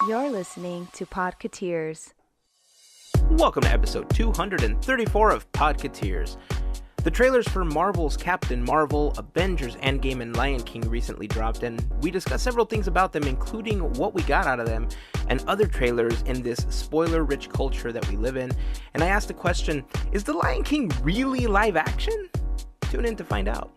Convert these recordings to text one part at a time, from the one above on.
You're listening to Podketeers. Welcome to episode 234 of Podketeers. The trailers for Marvel's Captain Marvel, Avengers, Endgame, and Lion King recently dropped, and we discussed several things about them, including what we got out of them and other trailers in this spoiler-rich culture that we live in. And I asked the question, is The Lion King really live action? Tune in to find out.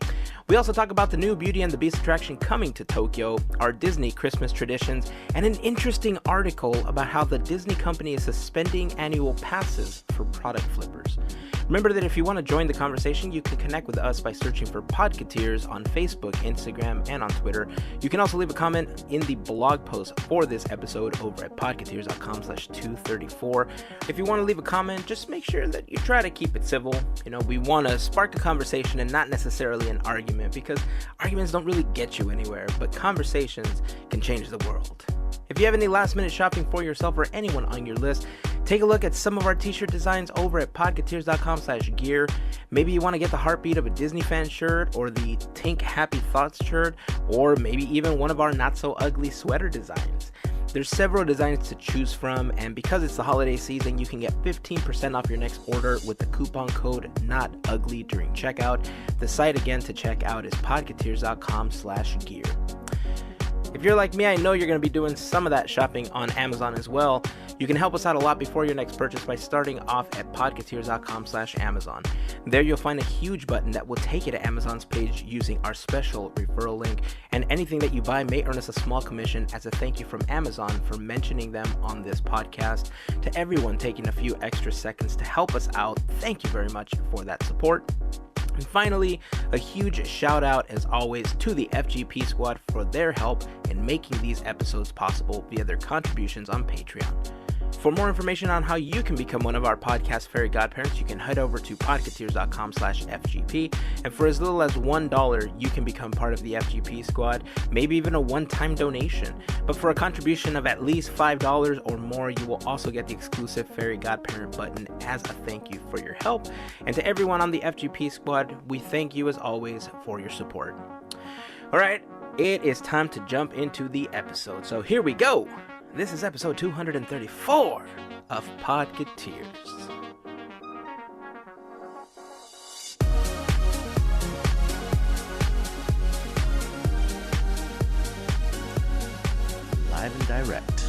We also talk about the new Beauty and the Beast attraction coming to Tokyo, our Disney Christmas traditions, and an interesting article about how the Disney company is suspending annual passes for product flippers. Remember that if you want to join the conversation, you can connect with us by searching for Podketeers on Facebook, Instagram, and on Twitter. You can also leave a comment in the blog post for this episode over at podketeers.com/234. If you want to leave a comment, just make sure that you try to keep it civil. We want to spark a conversation and not necessarily an argument, because arguments don't really get you anywhere, but conversations can change the world. If you have any last-minute shopping for yourself or anyone on your list, take a look at some of our t-shirt designs over at podketeers.com/gear. Maybe you want to get the heartbeat of a Disney fan shirt, or the Tink Happy Thoughts shirt, or maybe even one of our not-so-ugly sweater designs. There's several designs to choose from, and because it's the holiday season, you can get 15% off your next order with the coupon code NOTUGLY during checkout. The site again to check out is podketeers.com/gear. If you're like me, I know you're going to be doing some of that shopping on Amazon as well. You can help us out a lot before your next purchase by starting off at podketeers.com/Amazon. There you'll find a huge button that will take you to Amazon's page using our special referral link, and anything that you buy may earn us a small commission as a thank you from Amazon for mentioning them on this podcast. To everyone taking a few extra seconds to help us out, thank you very much for that support. And finally, a huge shout out as always to the FGP Squad for their help in making these episodes possible via their contributions on Patreon. For more information on how you can become one of our podcast Fairy Godparents, you can head over to podketeers.com/FGP, and for as little as $1, you can become part of the FGP Squad, maybe even a one-time donation. But for a contribution of at least $5 or more, you will also get the exclusive Fairy Godparent button as a thank you for your help. And to everyone on the FGP Squad, we thank you as always for your support. All right, it is time to jump into the episode, so here we go. This is episode 234 of Podketeers. Live and direct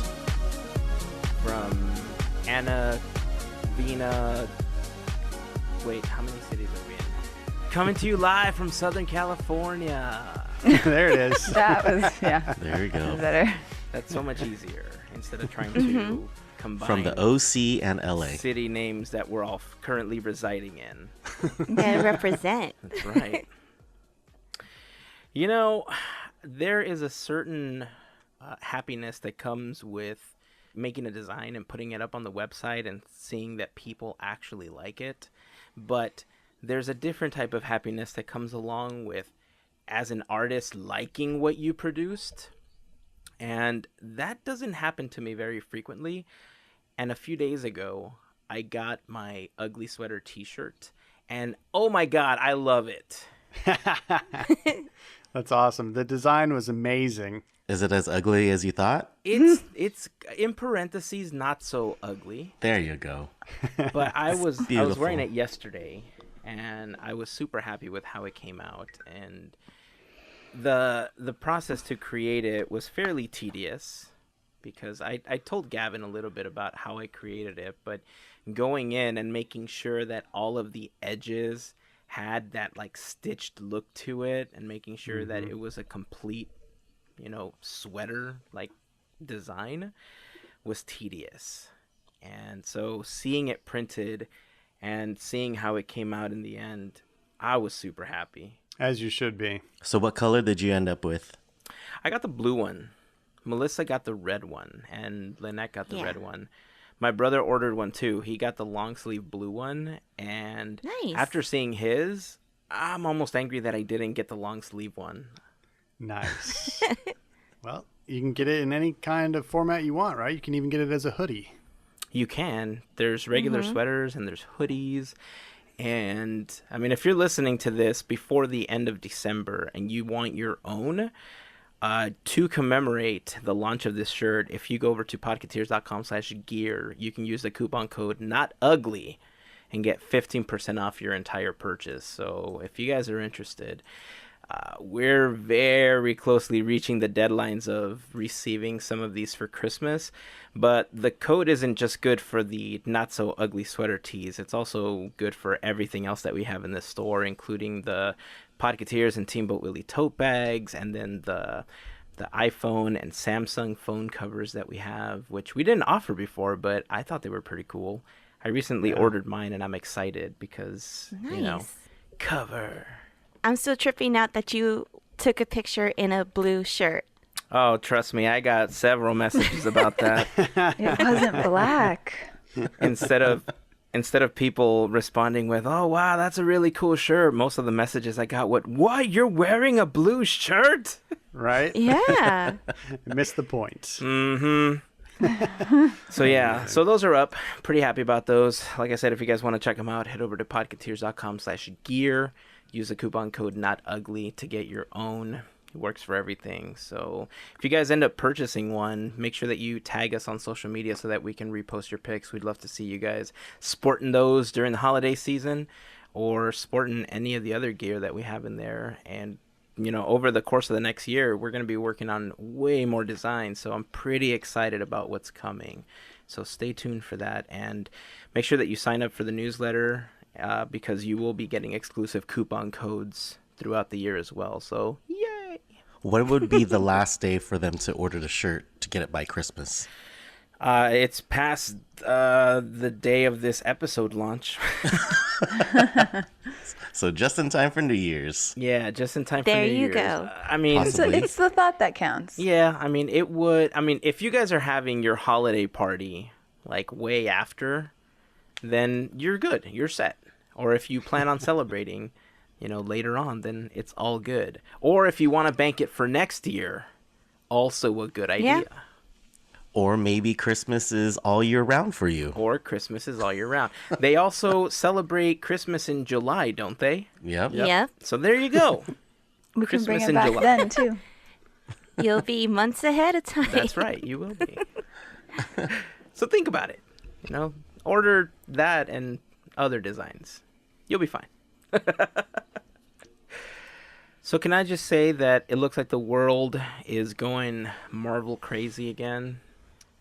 from Wait, how many cities are we in? Coming to you live from Southern California. There it is. That was, yeah. There you go. Better. That's so much easier instead of trying to combine From the OC and LA. city names that we're all currently residing in. Gotta represent. That's right. There is a certain happiness that comes with making a design and putting it up on the website and seeing that people actually like it. But there's a different type of happiness that comes along with, as an artist, liking what you produced. And that doesn't happen to me very frequently. And a few days ago, I got my ugly sweater t-shirt, and oh my God, I love it. That's awesome. The design was amazing. Is it as ugly as you thought? It's in parentheses not so ugly. There you go. But I was beautiful. wearing it yesterday, and I was super happy with how it came out. And the process to create it was fairly tedious, because I told Gavin a little bit about how I created it, but going in and making sure that all of the edges had that stitched look to it, and making sure that it was a complete sweater design was tedious. And so seeing it printed and seeing how it came out in the end, I was super happy. As you should be. So what color did you end up with? I got the blue one. Melissa got the red one, and Lynette got the red one. My brother ordered one too. He got the long sleeve blue one, and after seeing his, I'm almost angry that I didn't get the long sleeve one. Nice. Well, you can get it in any kind of format you want, right? You can even get it as a hoodie. You can. There's regular sweaters and there's hoodies. And I mean, if you're listening to this before the end of December and you want your own, To commemorate the launch of this shirt, if you go over to podketeers.com/gear, you can use the coupon code NOTUGLY and get 15% off your entire purchase. So if you guys are interested, we're very closely reaching the deadlines of receiving some of these for Christmas. But the code isn't just good for the not so ugly sweater tees. It's also good for everything else that we have in this store, including the Podketeers and Teamboat Willie tote bags, and then the iPhone and Samsung phone covers that we have, which we didn't offer before, but I thought they were pretty cool. I recently ordered mine, and I'm excited because, cover. I'm still tripping out that you took a picture in a blue shirt. Oh, trust me, I got several messages about that. It wasn't black. Instead of people responding with, "Oh wow, that's a really cool shirt," most of the messages I got, "What? You're wearing a blue shirt?" Right? Yeah. Missed the point. So yeah, so those are up. Pretty happy about those. Like I said, if you guys want to check them out, head over to podketeers.com/gear. Use the coupon code NOTUGLY to get your own. It works for everything. So if you guys end up purchasing one, make sure that you tag us on social media so that we can repost your pics. We'd love to see you guys sporting those during the holiday season or sporting any of the other gear that we have in there. And over the course of the next year, we're going to be working on way more designs. So I'm pretty excited about what's coming. So stay tuned for that. And make sure that you sign up for the newsletter because you will be getting exclusive coupon codes throughout the year as well. So yay! What would be the last day for them to order the shirt to get it by Christmas? It's past the day of this episode launch. So just in time for New Year's. Yeah, just in time for There New you Year's. go. I mean, Possibly. It's the thought that counts. yeah, I mean, it would. I mean, if you guys are having your holiday party like way after, then you're good. You're set. Or if you plan on celebrating, later on, then it's all good. Or if you want to bank it for next year, also a good idea. Yeah. Or maybe Christmas is all year round for you. Or Christmas is all year round. They also celebrate Christmas in July, don't they? Yep. Yep. So there you go. We can bring Christmas it in back July. then, too. You'll be months ahead of time. That's right. You will be. So think about it. Order that and other designs. You'll be fine. So can I just say that it looks like the world is going Marvel crazy again?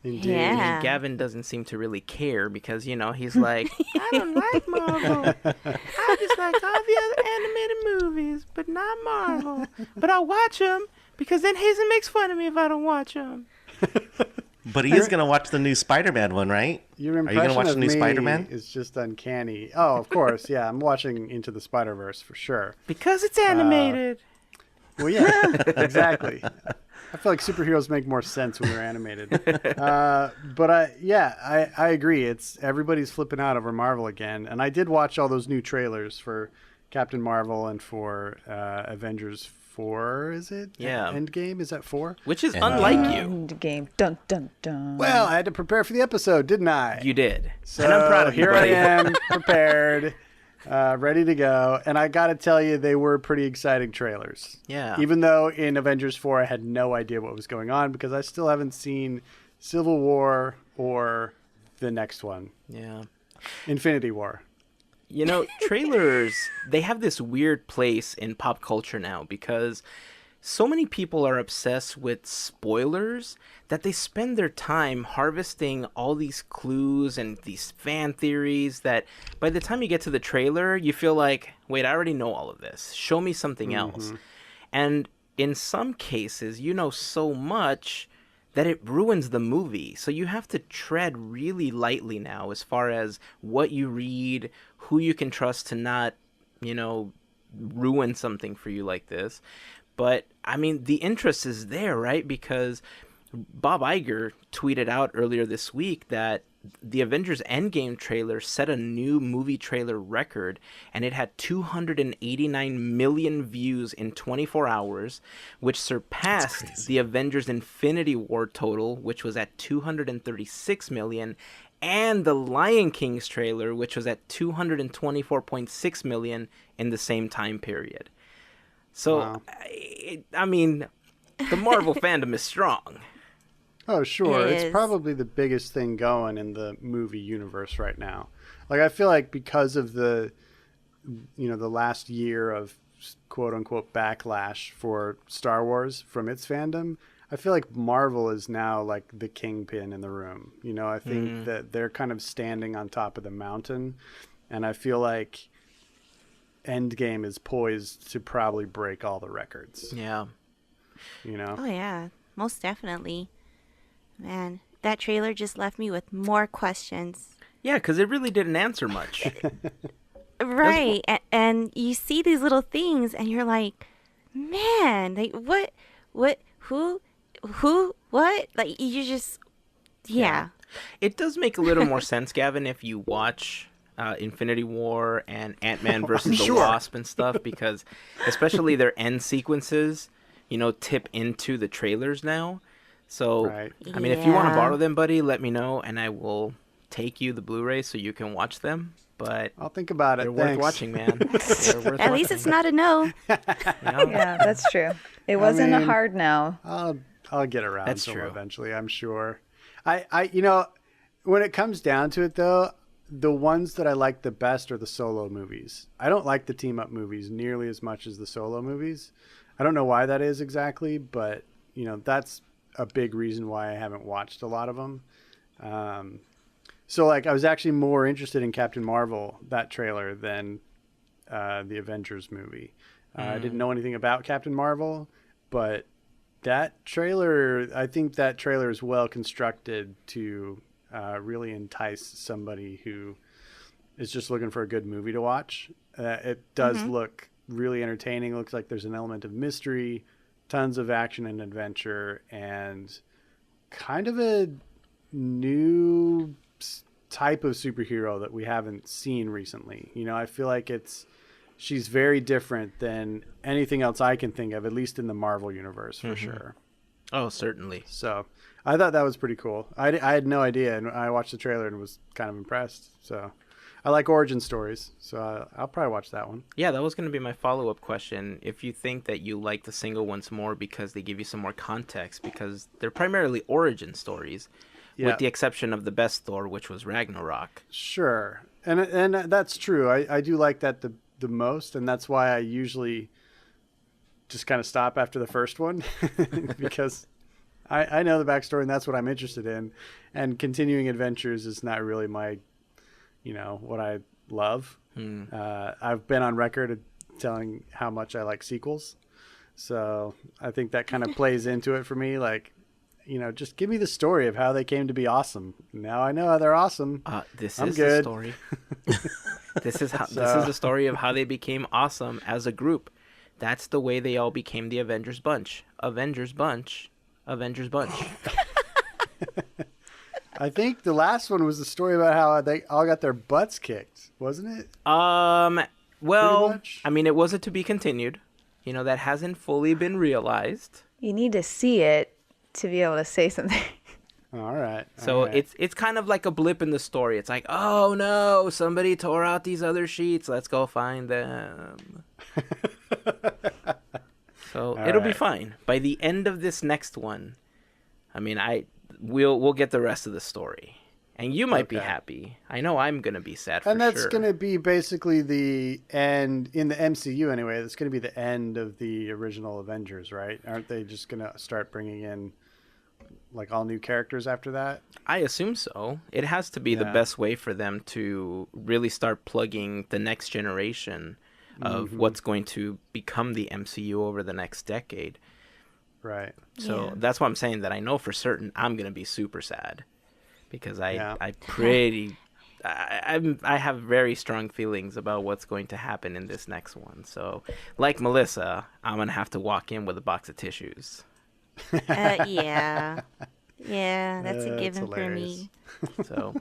Indeed. Yeah. And Gavin doesn't seem to really care because, he's like, I don't like Marvel. I just like all the other animated movies, but not Marvel. But I'll watch them because then Hazen makes fun of me if I don't watch them. But he is going to watch the new Spider-Man one, right? Your Are you impression going to watch of the new me Spider-Man? is just uncanny. Oh, of course. Yeah, I'm watching Into the Spider-Verse for sure. Because it's animated. Well, yeah, exactly. I feel like superheroes make more sense when they're animated. But I agree. It's everybody's flipping out over Marvel again. And I did watch all those new trailers for Captain Marvel and for Avengers 4, is it? Yeah. Endgame, is that 4? Which is unlike you. Endgame. Dun, dun, dun. Well, I had to prepare for the episode, didn't I? You did. So and I'm proud of you, here buddy. I am, prepared, ready to go. And I got to tell you, they were pretty exciting trailers. Yeah. Even though in Avengers 4, I had no idea what was going on because I still haven't seen Civil War or the next one, Yeah. Infinity War. Trailers, they have this weird place in pop culture now because so many people are obsessed with spoilers that they spend their time harvesting all these clues and these fan theories that by the time you get to the trailer, you feel like, wait, I already know all of this. Show me something else. And in some cases, so much that it ruins the movie. So you have to tread really lightly now as far as what you read, who you can trust to not, ruin something for you like this. But, I mean, the interest is there, right? Because Bob Iger tweeted out earlier this week that the Avengers Endgame trailer set a new movie trailer record, and it had 289 million views in 24 hours, which surpassed the Avengers Infinity War total, which was at 236 million, and the Lion King's trailer, which was at 224.6 million in the same time period. So, Wow. I mean, the Marvel fandom is strong. Oh, sure. It It's is. probably the biggest thing going in the movie universe right now. Like, I feel like because of the last year of quote unquote backlash for Star Wars from its fandom, I feel like Marvel is now like the kingpin in the room. I think that they're kind of standing on top of the mountain, and I feel like Endgame is poised to probably break all the records. Yeah. Oh yeah, most definitely. Man, that trailer just left me with more questions. Yeah, because it really didn't answer much. Right, and you see these little things, and you're like, man, like what, who, what? Like you just, yeah. It does make a little more sense, Gavin, if you watch Infinity War and Ant-Man versus the Wasp and stuff, because especially their end sequences, tip into the trailers now. So, Right. I mean, if you want to Yeah. borrow them, buddy, let me know, and I will take you the Blu-ray so you can watch them. But I'll think about it. they're worth Thanks. watching, man. They're worth At least it's watching. not a no. Yeah, that's true. It wasn't a mean- hard no. I'll get around That's to them true. eventually, I'm sure. I when it comes down to it though, the ones that I like the best are the solo movies. I don't like the team up movies nearly as much as the solo movies. I don't know why that is exactly, but that's a big reason why I haven't watched a lot of them. So like I was actually more interested in Captain Marvel, that trailer, than the Avengers movie. I didn't know anything about Captain Marvel, but that trailer, I think that trailer is well constructed to really entice somebody who is just looking for a good movie to watch. It does look really entertaining. Looks like there's an element of mystery, tons of action and adventure, and kind of a new type of superhero that we haven't seen recently. I feel like she's very different than anything else I can think of, at least in the Marvel universe for sure. Oh, certainly. So I thought that was pretty cool. I had no idea, and I watched the trailer and was kind of impressed. So I like origin stories, so I'll probably watch that one. Yeah, that was going to be my follow-up question. If you think that you like the single ones more because they give you some more context, because they're primarily origin stories, Yeah. with the exception of the best Thor, which was Ragnarok. Sure, and that's true. I do like that the most, and that's why I usually just kind of stop after the first one because I know the backstory, and that's what I'm interested in. And continuing adventures is not really my, what I love. I've been on record of telling how much I like sequels, so I think that kind of plays into it for me. Like, just give me the story of how they came to be awesome. Now I know how they're awesome. This I'm is good. the story. This is the story of how they became awesome as a group. That's the way they all became the Avengers bunch. Avengers bunch. Avengers bunch. I think the last one was the story about how they all got their butts kicked, wasn't it? Well, Pretty much. I mean, it wasn't to be continued. That hasn't fully been realized. You need to see it to be able to say something. All right. So all right. it's kind of like a blip in the story. It's like, oh no, somebody tore out these other sheets. Let's go find them. So it'll be right. fine. By the end of this next one, I mean, we'll get the rest of the story, and you might be Okay. happy. I know I'm gonna be sad for And that's sure. going to be basically the end in the MCU anyway. That's going to be the end of the original Avengers, right? Aren't they just going to start bringing in like all new characters after that? I assume so. It has to be the Yeah. best way for them to really start plugging the next generation of what's going to become the MCU over the next decade. Right. So Yeah. that's why I'm saying that I know for certain I'm gonna be super sad because I Yeah. I have very strong feelings about what's going to happen in this next one. So like Melissa, I'm gonna have to walk in with a box of tissues. Yeah. Yeah, that's a That's given for hilarious. me. So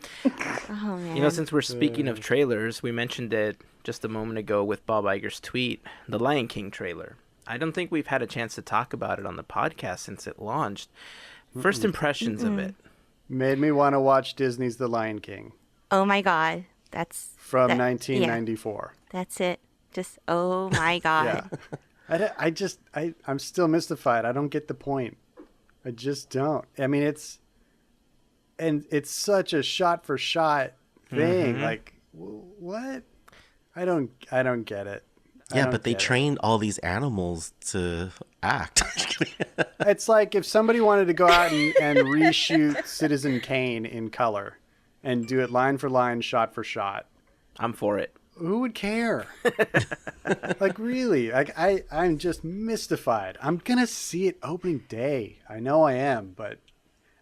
Oh man. since we're speaking of trailers, we mentioned it just a moment ago with Bob Iger's tweet, the Lion King trailer. I don't think we've had a chance to talk about it on the podcast since it launched. First impressions of it. Made me want to watch Disney's The Lion King Oh my god. from That- 1994. That's it. Just oh my god. Yeah. I'm still mystified. I don't get the point. I just don't. I mean, it's such a shot for shot thing. Like, what? I don't get it. Yeah, but they trained all these animals to act. It's like if somebody wanted to go out and reshoot Citizen Kane in color and do it line for line, shot for shot. I'm for it. Who would care? Like, really? Like, I'm just mystified. I'm going to see it opening day. I know I am, but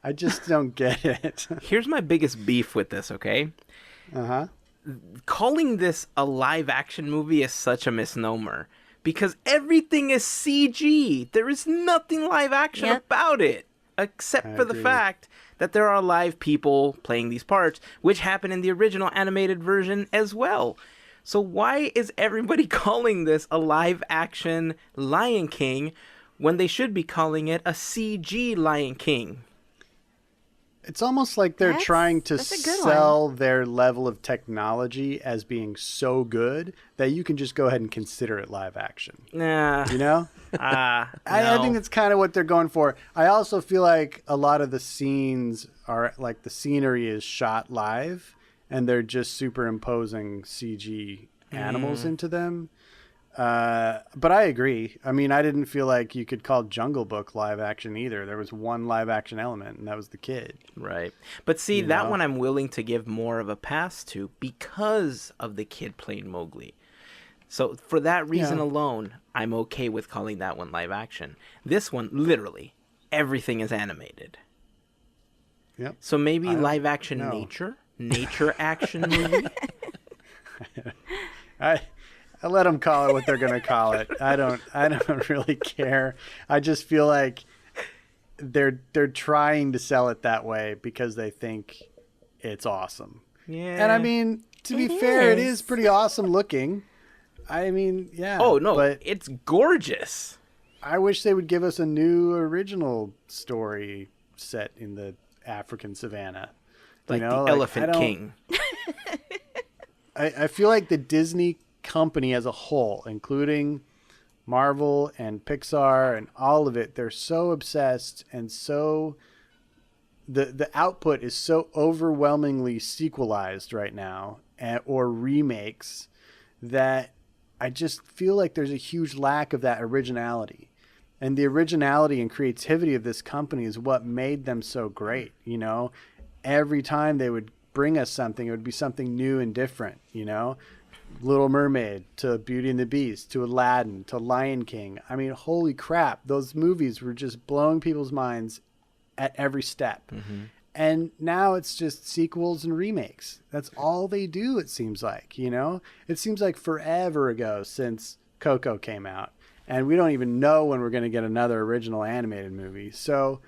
I just don't get it. Here's my biggest beef with this, okay? Uh-huh. Calling this a live action movie is such a misnomer because everything is CG. There is nothing live action about it except for the fact that there are live people playing these parts, which happen in the original animated version as well. So why is everybody calling this a live action Lion King when they should be calling it a CG Lion King? It's almost like they're trying to sell their level of technology as being so good that you can just go ahead and consider it live action. Nah. You know? No. I think that's kind of what they're going for. I also feel like a lot of the scenes are like the scenery is shot live and they're just superimposing CG animals into them. But I agree. I mean, I didn't feel like you could call Jungle Book live action either. There was one live action element, and that was the kid. Right. But see, that one I'm willing to give more of a pass to because of the kid playing Mowgli. So for that reason alone, I'm okay with calling that one live action. This one, literally, everything is animated. Yep. So maybe live action nature action movie. I let them call it what they're going to call it. I don't really care. I just feel like they're trying to sell it that way because they think it's awesome. Yeah. And I mean, to be fair, it is pretty awesome looking. I mean, yeah. Oh, no, but it's gorgeous. I wish they would give us a new original story set in the African savannah. Like the Elephant King. I feel like the Disney company as a whole, including Marvel and Pixar and all of it, they're so obsessed and so the output is so overwhelmingly sequelized right now or remakes that I just feel like there's a huge lack of that originality. And the originality and creativity of this company is what made them so great. You know, every time they would bring us something, it would be something new and different, you know? Little Mermaid to Beauty and the Beast to Aladdin to Lion King. I mean, holy crap, those movies were just blowing people's minds at every step. And now it's just sequels and remakes. That's all they do, it seems like, you know? It seems like forever ago since Coco came out. And we don't even know when we're going to get another original animated movie. So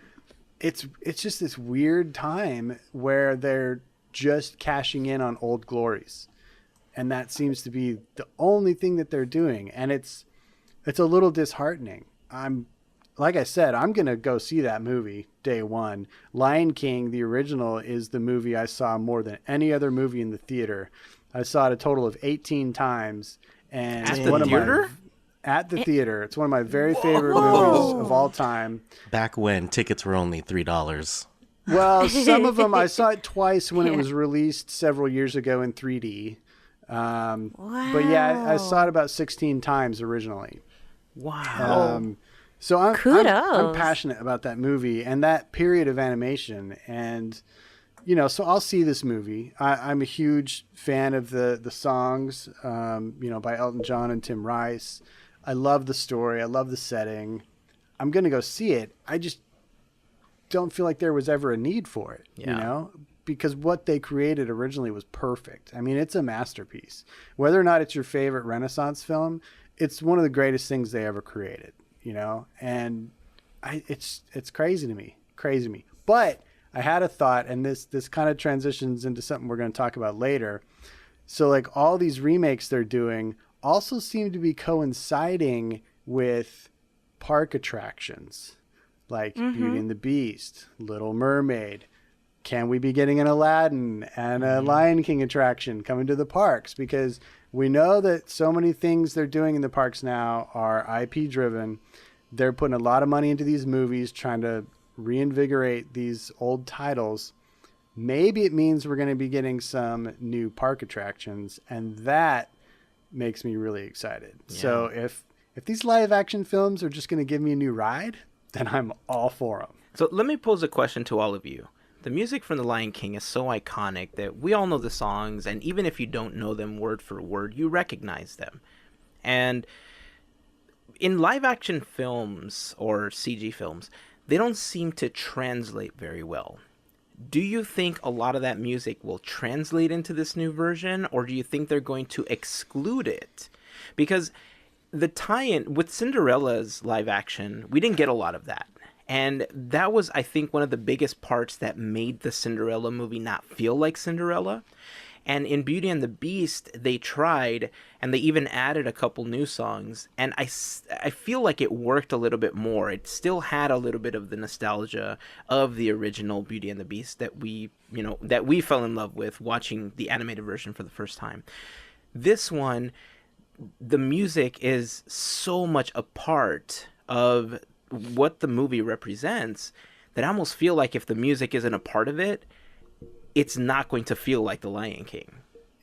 it's just this weird time where they're just cashing in on old glories. And that seems to be the only thing that they're doing. And it's a little disheartening. Like I said, I'm going to go see that movie day one. Lion King, the original, is the movie I saw more than any other movie in the theater. I saw it a total of 18 times. And at the theater? At the theater. It's one of my very favorite movies of all time. Back when tickets were only $3. Well, some of them, I saw it twice when it was released several years ago in 3D. But yeah, I saw it about 16 times originally. Wow. So I'm Kudos. passionate about that movie and that period of animation. And, you know, so I'll see this movie. I'm a huge fan of the songs, you know, by Elton John and Tim Rice. I love the story. I love the setting. I'm going to go see it. I just don't feel like there was ever a need for it, you know? Because what they created originally was perfect. I mean, it's a masterpiece. Whether or not it's your favorite Renaissance film, it's one of the greatest things they ever created, you know? And it's crazy to me. But I had a thought, and this kind of transitions into something we're going to talk about later. So, like, all these remakes they're doing also seem to be coinciding with park attractions, like Beauty and the Beast, Little Mermaid. Can we be getting an Aladdin and a Lion King attraction coming to the parks? Because We know that so many things they're doing in the parks now are IP driven. They're putting a lot of money into these movies, trying to reinvigorate these old titles. Maybe it means we're going to be getting some new park attractions, and that makes me really excited. Yeah. So if these live action films are just going to give me a new ride, then I'm all for them. So let me pose a question to all of you. The music from The Lion King is so iconic that we all know the songs, and even if you don't know them word for word, you recognize them. And in live action films or CG films, they don't seem to translate very well. Do you think a lot of that music will translate into this new version, or do you think they're going to exclude it? Because the tie-in with Cinderella's live action, we didn't get a lot of that. And that was, I think, one of the biggest parts that made the Cinderella movie not feel like Cinderella. And in Beauty and the Beast, they tried, and they even added a couple new songs. And I feel like it worked a little bit more. It still had a little bit of the nostalgia of the original Beauty and the Beast that we fell in love with watching the animated version for the first time. This one, the music is so much a part of what the movie represents that I almost feel like if the music isn't a part of it, it's not going to feel like The Lion King.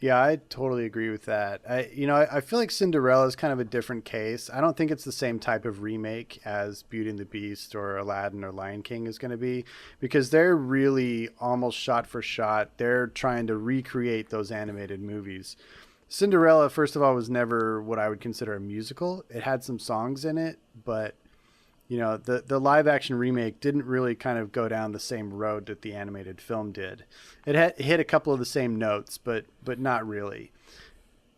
Yeah, I totally agree with that. I feel like Cinderella is kind of a different case. I don't think it's the same type of remake as Beauty and the Beast or Aladdin or Lion King is going to be, because they're really almost shot for shot. They're trying to recreate those animated movies. Cinderella, first of all, was never what I would consider a musical. It had some songs in it, but the live action remake didn't really kind of go down the same road that the animated film did. It hit a couple of the same notes, but not really.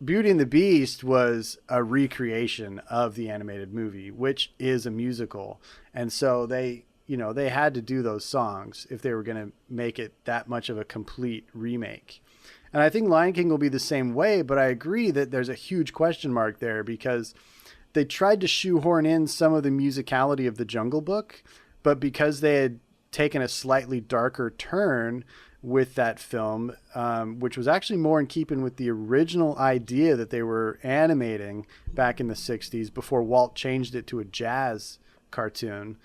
Beauty and the Beast was a recreation of the animated movie, which is a musical. And so they had to do those songs if they were going to make it that much of a complete remake. And I think Lion King will be the same way, but I agree that there's a huge question mark there because they tried to shoehorn in some of the musicality of the Jungle Book, but because they had taken a slightly darker turn with that film, which was actually more in keeping with the original idea that they were animating back in the 60s before Walt changed it to a jazz cartoon.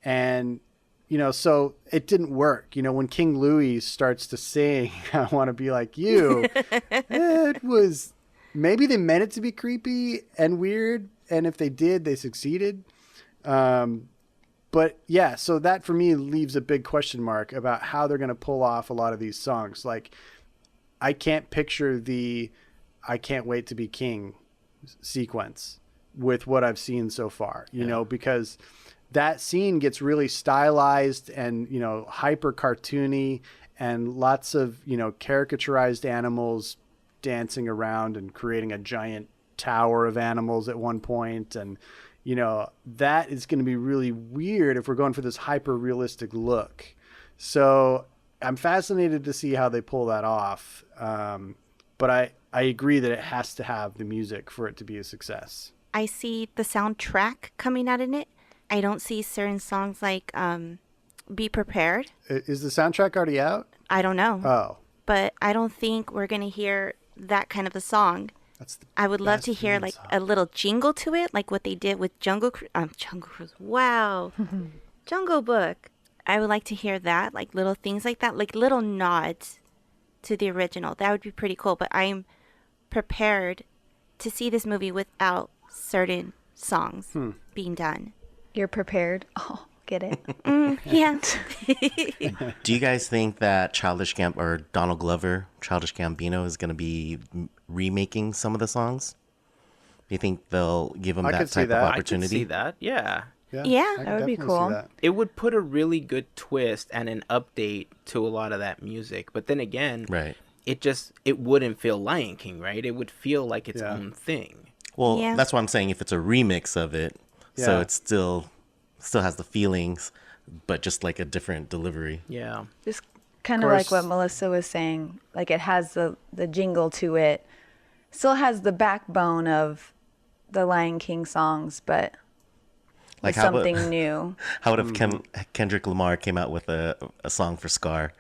And, so it didn't work. When King Louis starts to sing, I want to be like you, it was, maybe they meant it to be creepy and weird. And if they did, they succeeded. But yeah, so that for me leaves a big question mark about how they're going to pull off a lot of these songs. Like, I can't picture the I Can't Wait to Be King sequence with what I've seen so far, because that scene gets really stylized and, hyper cartoony and lots of, caricaturized animals dancing around and creating a giant tower of animals at one point. And, that is going to be really weird if we're going for this hyper realistic look. So I'm fascinated to see how they pull that off. But I agree that it has to have the music for it to be a success. I see the soundtrack coming out in it. I don't see certain songs like Be Prepared. Is the soundtrack already out? I don't know. Oh. But I don't think we're going to hear that kind of a song. I would love to hear like a little jingle to it, like what they did with Jungle Cruise. Wow. Jungle Book. I would like to hear that, like little things like that, like little nods to the original. That would be pretty cool. But I'm prepared to see this movie without certain songs being done. You're prepared? Oh, get it? Yeah. Do you guys think that Childish Gambino is going to be remaking some of the songs? Do you think they'll give him that type of opportunity? I could see that, yeah. Yeah, that would be cool. It would put a really good twist and an update to a lot of that music. But then again, right, it wouldn't feel Lion King, right? It would feel like its own thing. Well, that's what I'm saying. If it's a remix of it, so it still has the feelings, but just like a different delivery. Yeah. Just kind of like what Melissa was saying. Like it has the jingle to it. Still has the backbone of the Lion King songs, but like something new. How would if Kendrick Lamar came out with a song for Scar?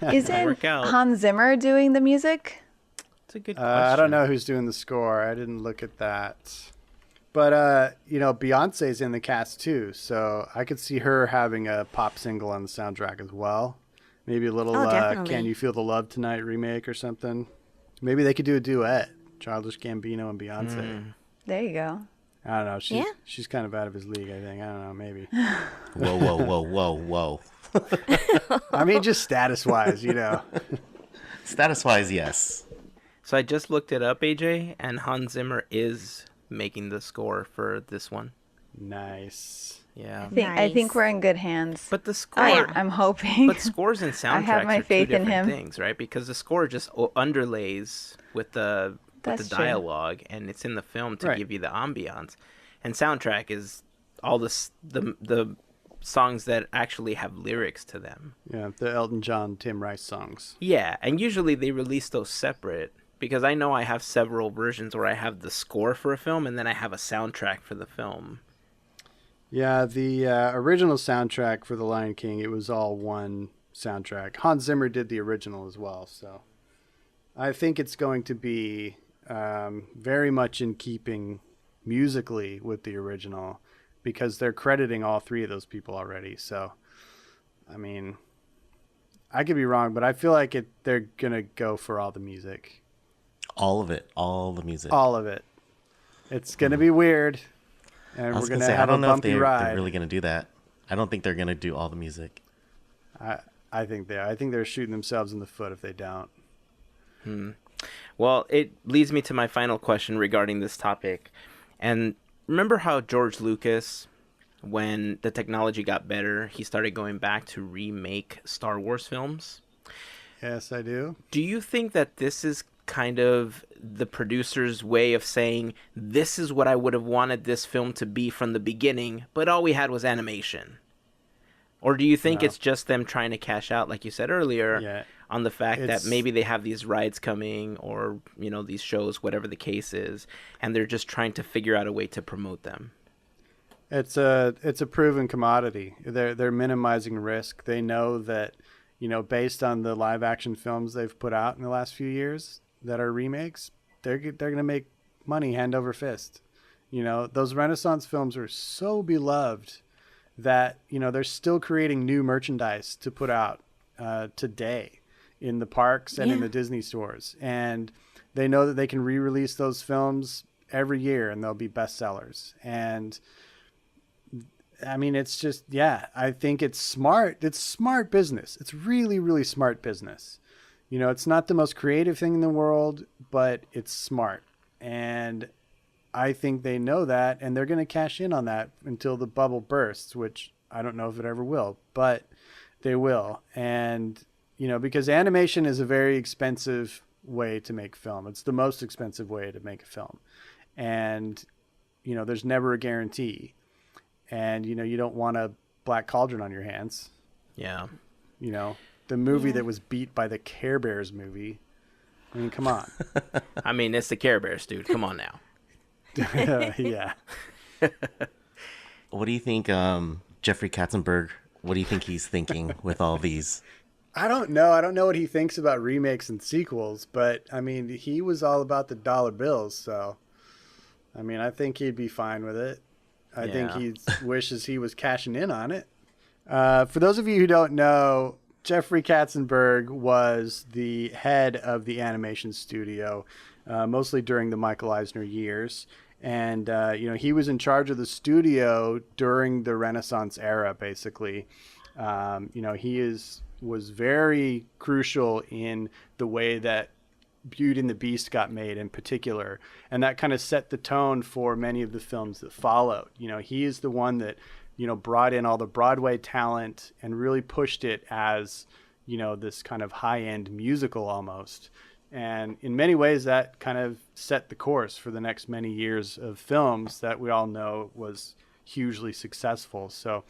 Isn't Hans Zimmer doing the music It's a good question. I don't know who's doing the score. I didn't look at that. But, Beyonce's in the cast too, so I could see her having a pop single on the soundtrack as well. Maybe a little Can You Feel the Love Tonight remake or something. Maybe they could do a duet, Childish Gambino and Beyonce. There you go. I don't know. She's kind of out of his league, I think. I don't know, maybe. Whoa. I mean, just status-wise, Status-wise, yes. So I just looked it up, AJ, and Hans Zimmer is making the score for this one. Nice. Yeah. I think we're in good hands. But the score, I'm hoping. But scores and soundtracks have my are faith two in different him. things, right? Because the score just underlays with the That's true. dialogue, and it's in the film to give you the ambiance. And soundtrack is all the songs that actually have lyrics to them. Yeah, the Elton John, Tim Rice songs. Yeah, and usually they release those separate, because I know I have several versions where I have the score for a film and then I have a soundtrack for the film. Yeah, the original soundtrack for The Lion King, it was all one soundtrack. Hans Zimmer did the original as well, so I think it's going to be very much in keeping musically with the original, because they're crediting all three of those people already. So, I mean, I could be wrong, but I feel like they're going to go for all the music. All of it. All the music. All of it. It's going to be weird, and we're going to have a bumpy ride. They're really going to do that. I don't think they're going to do all the music. I think they are. I think they're shooting themselves in the foot if they don't. Well, it leads me to my final question regarding this topic. And remember how George Lucas, when the technology got better, he started going back to remake Star Wars films? Yes, I do. Do you think that this is kind of the producer's way of saying, this is what I would have wanted this film to be from the beginning, but all we had was animation? Or do you think it's just them trying to cash out, like you said earlier, on the fact that maybe they have these rides coming, or, these shows, whatever the case is, and they're just trying to figure out a way to promote them? It's a proven commodity. They're minimizing risk. They know that, based on the live action films they've put out in the last few years that are remakes, they're going to make money hand over fist. Those Renaissance films are so beloved that, they're still creating new merchandise to put out today in the parks and in the Disney stores. And they know that they can re-release those films every year and they'll be bestsellers. And I mean, it's just, I think it's smart. It's smart business. It's really, really smart business. It's not the most creative thing in the world, but it's smart. And I think they know that, and they're going to cash in on that until the bubble bursts, which I don't know if it ever will, but they will. And, because animation is a very expensive way to make film. It's the most expensive way to make a film. And, there's never a guarantee. And, you don't want a Black Cauldron on your hands. Yeah. The movie that was beat by the Care Bears movie. I mean, come on. I mean, it's the Care Bears, dude. Come on now. Yeah. What do you think, Jeffrey Katzenberg, what do you think he's thinking with all these? I don't know. I don't know what he thinks about remakes and sequels, but I mean, he was all about the dollar bills. So, I mean, I think he'd be fine with it. I think he wishes he was cashing in on it. For those of you who don't know, Jeffrey Katzenberg was the head of the animation studio, mostly during the Michael Eisner years. And, he was in charge of the studio during the Renaissance era, basically. He was very crucial in the way that Beauty and the Beast got made in particular. And that kind of set the tone for many of the films that followed. He is the one that, brought in all the Broadway talent and really pushed it as, this kind of high-end musical almost. And in many ways, that kind of set the course for the next many years of films that we all know was hugely successful. So,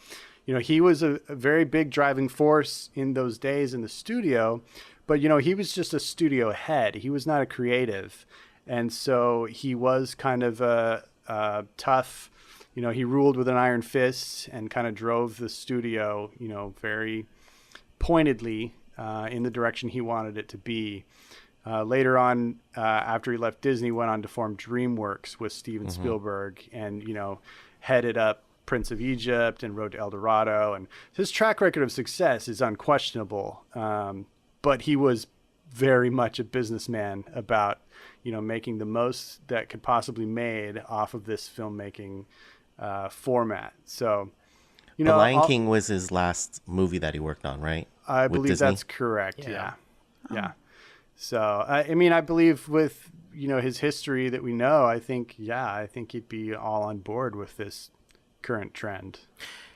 he was a very big driving force in those days in the studio, but, he was just a studio head. He was not a creative. And so he was kind of a tough, he ruled with an iron fist and kind of drove the studio, very pointedly in the direction he wanted it to be. Later on, after he left Disney, went on to form DreamWorks with Steven Spielberg, and headed up Prince of Egypt and Road to El Dorado. And his track record of success is unquestionable, but he was very much a businessman about making the most that could possibly made off of this filmmaking format. So, The Lion King was his last movie that he worked on, right? I With believe Disney? that's correct. Yeah. So, I believe with, his history that we know, I think he'd be all on board with this current trend.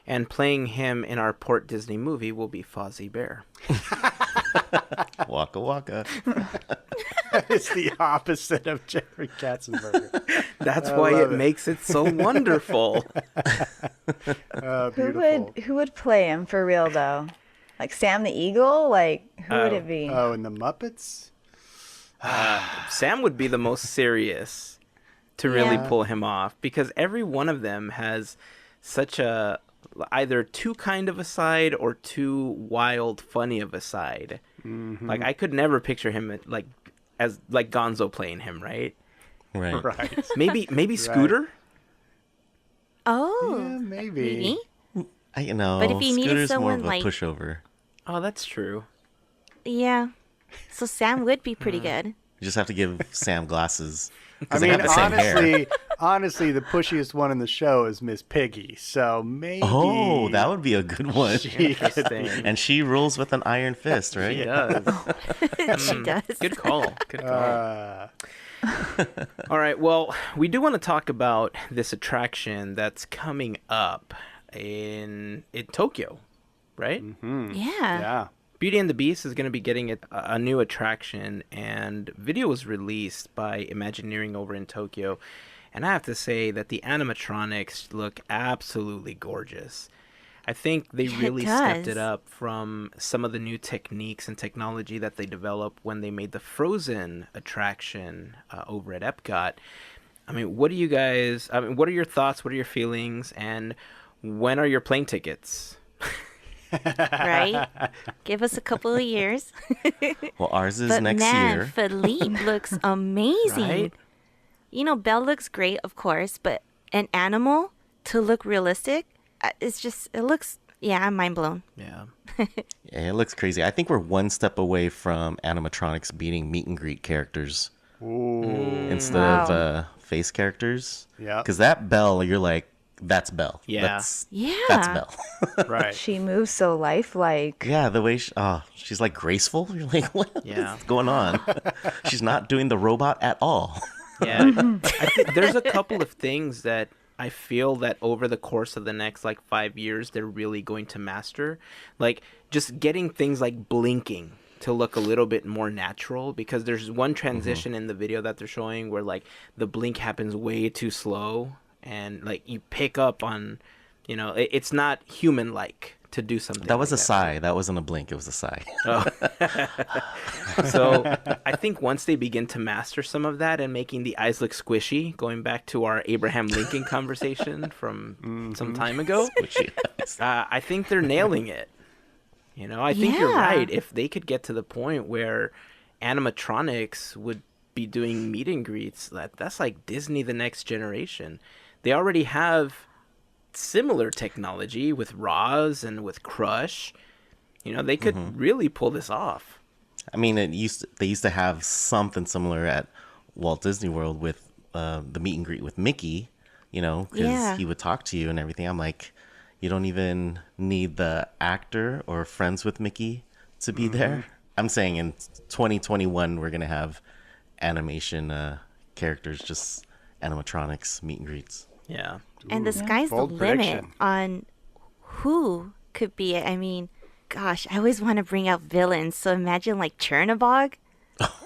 And playing him in our Port Disney movie will be Fozzie Bear. Waka waka. It's the opposite of Jeffrey Katzenberger. That's why it makes it so wonderful. Beautiful. Who would play him for real though? Like Sam the Eagle? Like who would it be? Oh, and the Muppets? Sam would be the most serious to really pull him off, because every one of them has such a either too kind of a side or too wild funny of a side. Like I could never picture him as Gonzo playing him, right? Right. Maybe Scooter. Oh, Yeah, maybe. I know. But if you needed Scooter's someone more of a like- pushover. Oh, that's true. Yeah. So Sam would be pretty good. You just have to give Sam glasses. I 'Cause they mean, have the same hair. honestly, the pushiest one in the show is Miss Piggy. So maybe. Oh, that would be a good one. Interesting. And she rules with an iron fist, She right? does. She does. Good call. Good call. All right. Well, we do want to talk about this attraction that's coming up in Tokyo, right? Yeah. Yeah. Beauty and the Beast is going to be getting a new attraction, and video was released by Imagineering over in Tokyo. And I have to say that the animatronics look absolutely gorgeous. I think they It really stepped does. it up from some of the new techniques and technology that they developed when they made the Frozen attraction over at Epcot. I mean, what are your thoughts? What are your feelings? And when are your plane tickets? Right? Give us a couple of years. Well, ours is But next man, year. Philippe looks amazing. Right? Belle looks great, of course, but an animal to look realistic, I'm mind blown. Yeah. Yeah, it looks crazy. I think we're one step away from animatronics beating meet and greet characters instead of face characters. Yeah. Because that Belle, you're like, that's Belle. Yeah. That's Yeah. Belle. Right. She moves so lifelike. Yeah, the way she's like graceful. You're like, what Yeah. is going on? She's not doing the robot at all. Yeah. I think there's a couple of things that I feel that over the course of the next 5 years, they're really going to master. Like just getting things like blinking to look a little bit more natural, because there's one transition in the video that they're showing where the blink happens way too slow, and you pick up on, it's not human like to do something. That was like a sigh. That wasn't a blink. It was a sigh. So I think once they begin to master some of that and making the eyes look squishy, going back to our Abraham Lincoln conversation from some time ago, I think they're nailing it. I think you're Yeah. right. If they could get to the point where animatronics would be doing meet and greets, that's like Disney the next generation. They already have similar technology with Roz and with Crush. They could really pull this off. I mean, they used to have something similar at Walt Disney World with the meet and greet with Mickey, because Yeah. he would talk to you and everything. I'm like, you don't even need the actor or friends with Mickey to be there. I'm saying in 2021 we're gonna have animation characters, just animatronics meet and greets. Yeah. And the sky's the bold limit prediction. on who could be it. I mean, gosh, I always want to bring out villains. So imagine Chernabog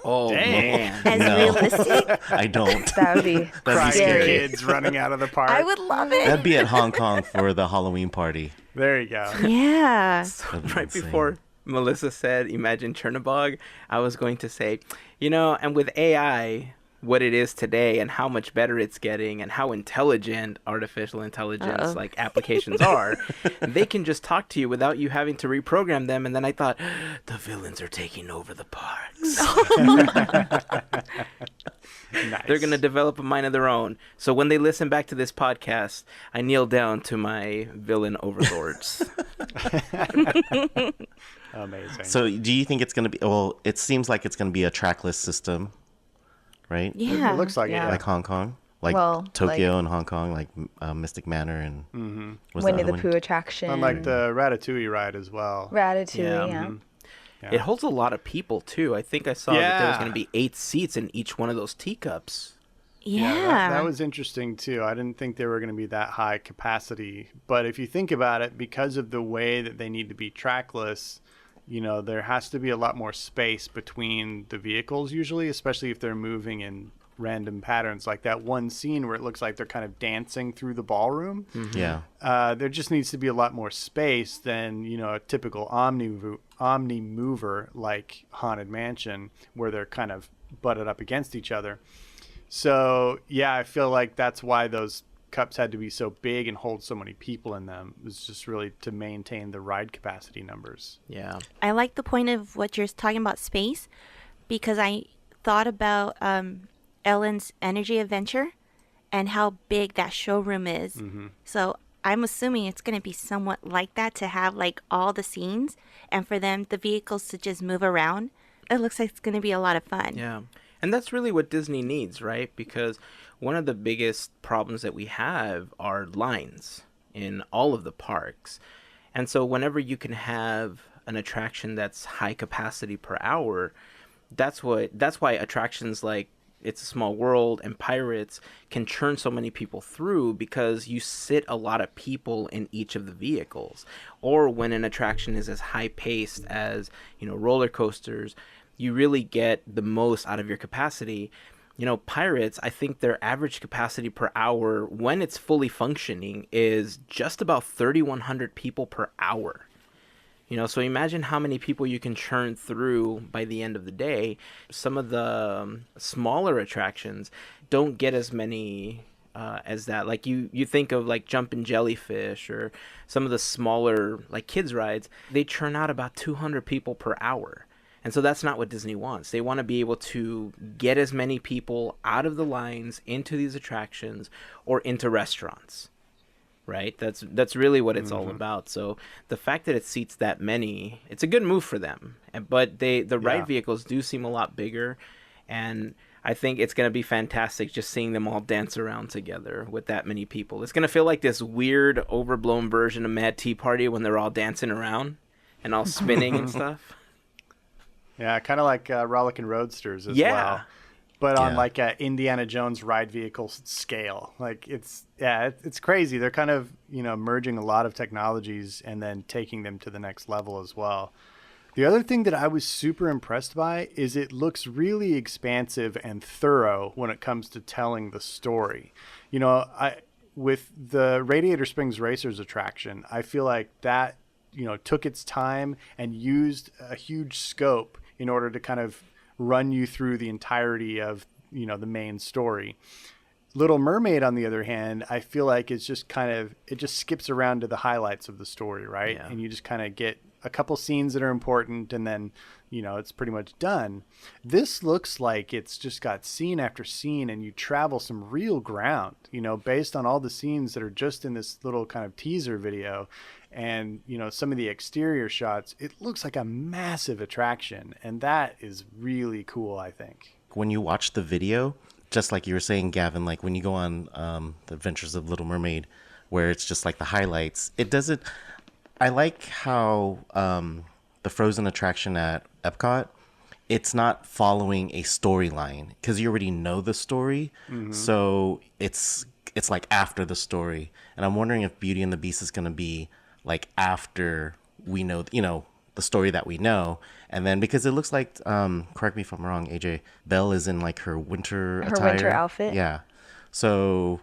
Oh, man. as No. realistic. I don't. That would be That'd be Crying scary. kids running out of the park. I would love it. That'd be at Hong Kong for the Halloween party. There you go. Yeah. That'd be Right insane. before Melissa said, imagine Chernabog, I was going to say, and with AI, what it is today and how much better it's getting and how intelligent artificial intelligence like applications are, they can just talk to you without you having to reprogram them. And then I thought, the villains are taking over the parks. Nice. They're going to develop a mind of their own. So when they listen back to this podcast, I kneel down to my villain overlords. Amazing. So do you think it's going to be, well, it seems like it's going to be a trackless system, right? Yeah. It looks like Yeah. it. Like Hong Kong? Like Well, Tokyo and Hong Kong, like Mystic Manor and what's Winnie other the one? Pooh attraction. Unlike the Ratatouille ride as well. Ratatouille, Yeah. yeah. Yeah. It holds a lot of people, too. I think I saw that there was Yeah. going to be 8 seats in each one of those teacups. Yeah. That was interesting too. I didn't think they were going to be that high capacity. But if you think about it, because of the way that they need to be trackless, there has to be a lot more space between the vehicles usually, especially if they're moving in random patterns. Like that one scene where it looks like they're kind of dancing through the ballroom. Yeah. There just needs to be a lot more space than, a typical Omni mover like Haunted Mansion where they're kind of butted up against each other. So, yeah, I feel like that's why those cups had to be so big and hold so many people in them. It was just really to maintain the ride capacity numbers. Yeah. I like the point of what you're talking about space, because I thought about Ellen's Energy Adventure and how big that showroom is. Mm-hmm. So I'm assuming it's going to be somewhat like that, to have like all the scenes and for them, the vehicles to just move around. It looks like it's going to be a lot of fun. Yeah. And that's really what Disney needs, right? Because one of the biggest problems that we have are lines in all of the parks. And so whenever you can have an attraction that's high capacity per hour, that's why attractions like It's a Small World and Pirates can churn so many people through, because you sit a lot of people in each of the vehicles. Or when an attraction is as high paced as, roller coasters, you really get the most out of your capacity. Pirates, I think their average capacity per hour when it's fully functioning is just about 3,100 people per hour. So imagine how many people you can churn through by the end of the day. Some of the smaller attractions don't get as many as that. Like you think of like Jumpin' Jellyfish or some of the smaller like kids rides, they churn out about 200 people per hour. And so that's not what Disney wants. They want to be able to get as many people out of the lines into these attractions or into restaurants. Right? That's really what it's all about. So the fact that it seats that many, it's a good move for them. But the ride vehicles do seem a lot bigger, and I think it's going to be fantastic just seeing them all dance around together with that many people. It's going to feel like this weird, overblown version of Mad Tea Party when they're all dancing around and all spinning and stuff. Yeah, kind of like Rollickin' Roadsters as well. But on like a Indiana Jones ride vehicle scale. Like it's crazy. They're kind of, merging a lot of technologies and then taking them to the next level as well. The other thing that I was super impressed by is it looks really expansive and thorough when it comes to telling the story. With the Radiator Springs Racers attraction, I feel like that, took its time and used a huge scope in order to kind of run you through the entirety of, the main story. Little Mermaid, on the other hand, I feel like it's just it just skips around to the highlights of the story, right? Yeah. And you just kind of get a couple scenes that are important, and then, it's pretty much done. This looks like it's just got scene after scene, and you travel some real ground, based on all the scenes that are just in this little kind of teaser video. And, some of the exterior shots, it looks like a massive attraction. And that is really cool, I think. When you watch the video, just like you were saying, Gavin, like when you go on the Adventures of Little Mermaid, where it's just like the highlights, it doesn't. I like how the Frozen attraction at Epcot, it's not following a storyline, because you already know the story. Mm-hmm. So it's like after the story. And I'm wondering if Beauty and the Beast is going to be like after we know, the story that we know. And then, because it looks like, correct me if I'm wrong, AJ, Belle is in like her winter attire. Winter outfit. Yeah. So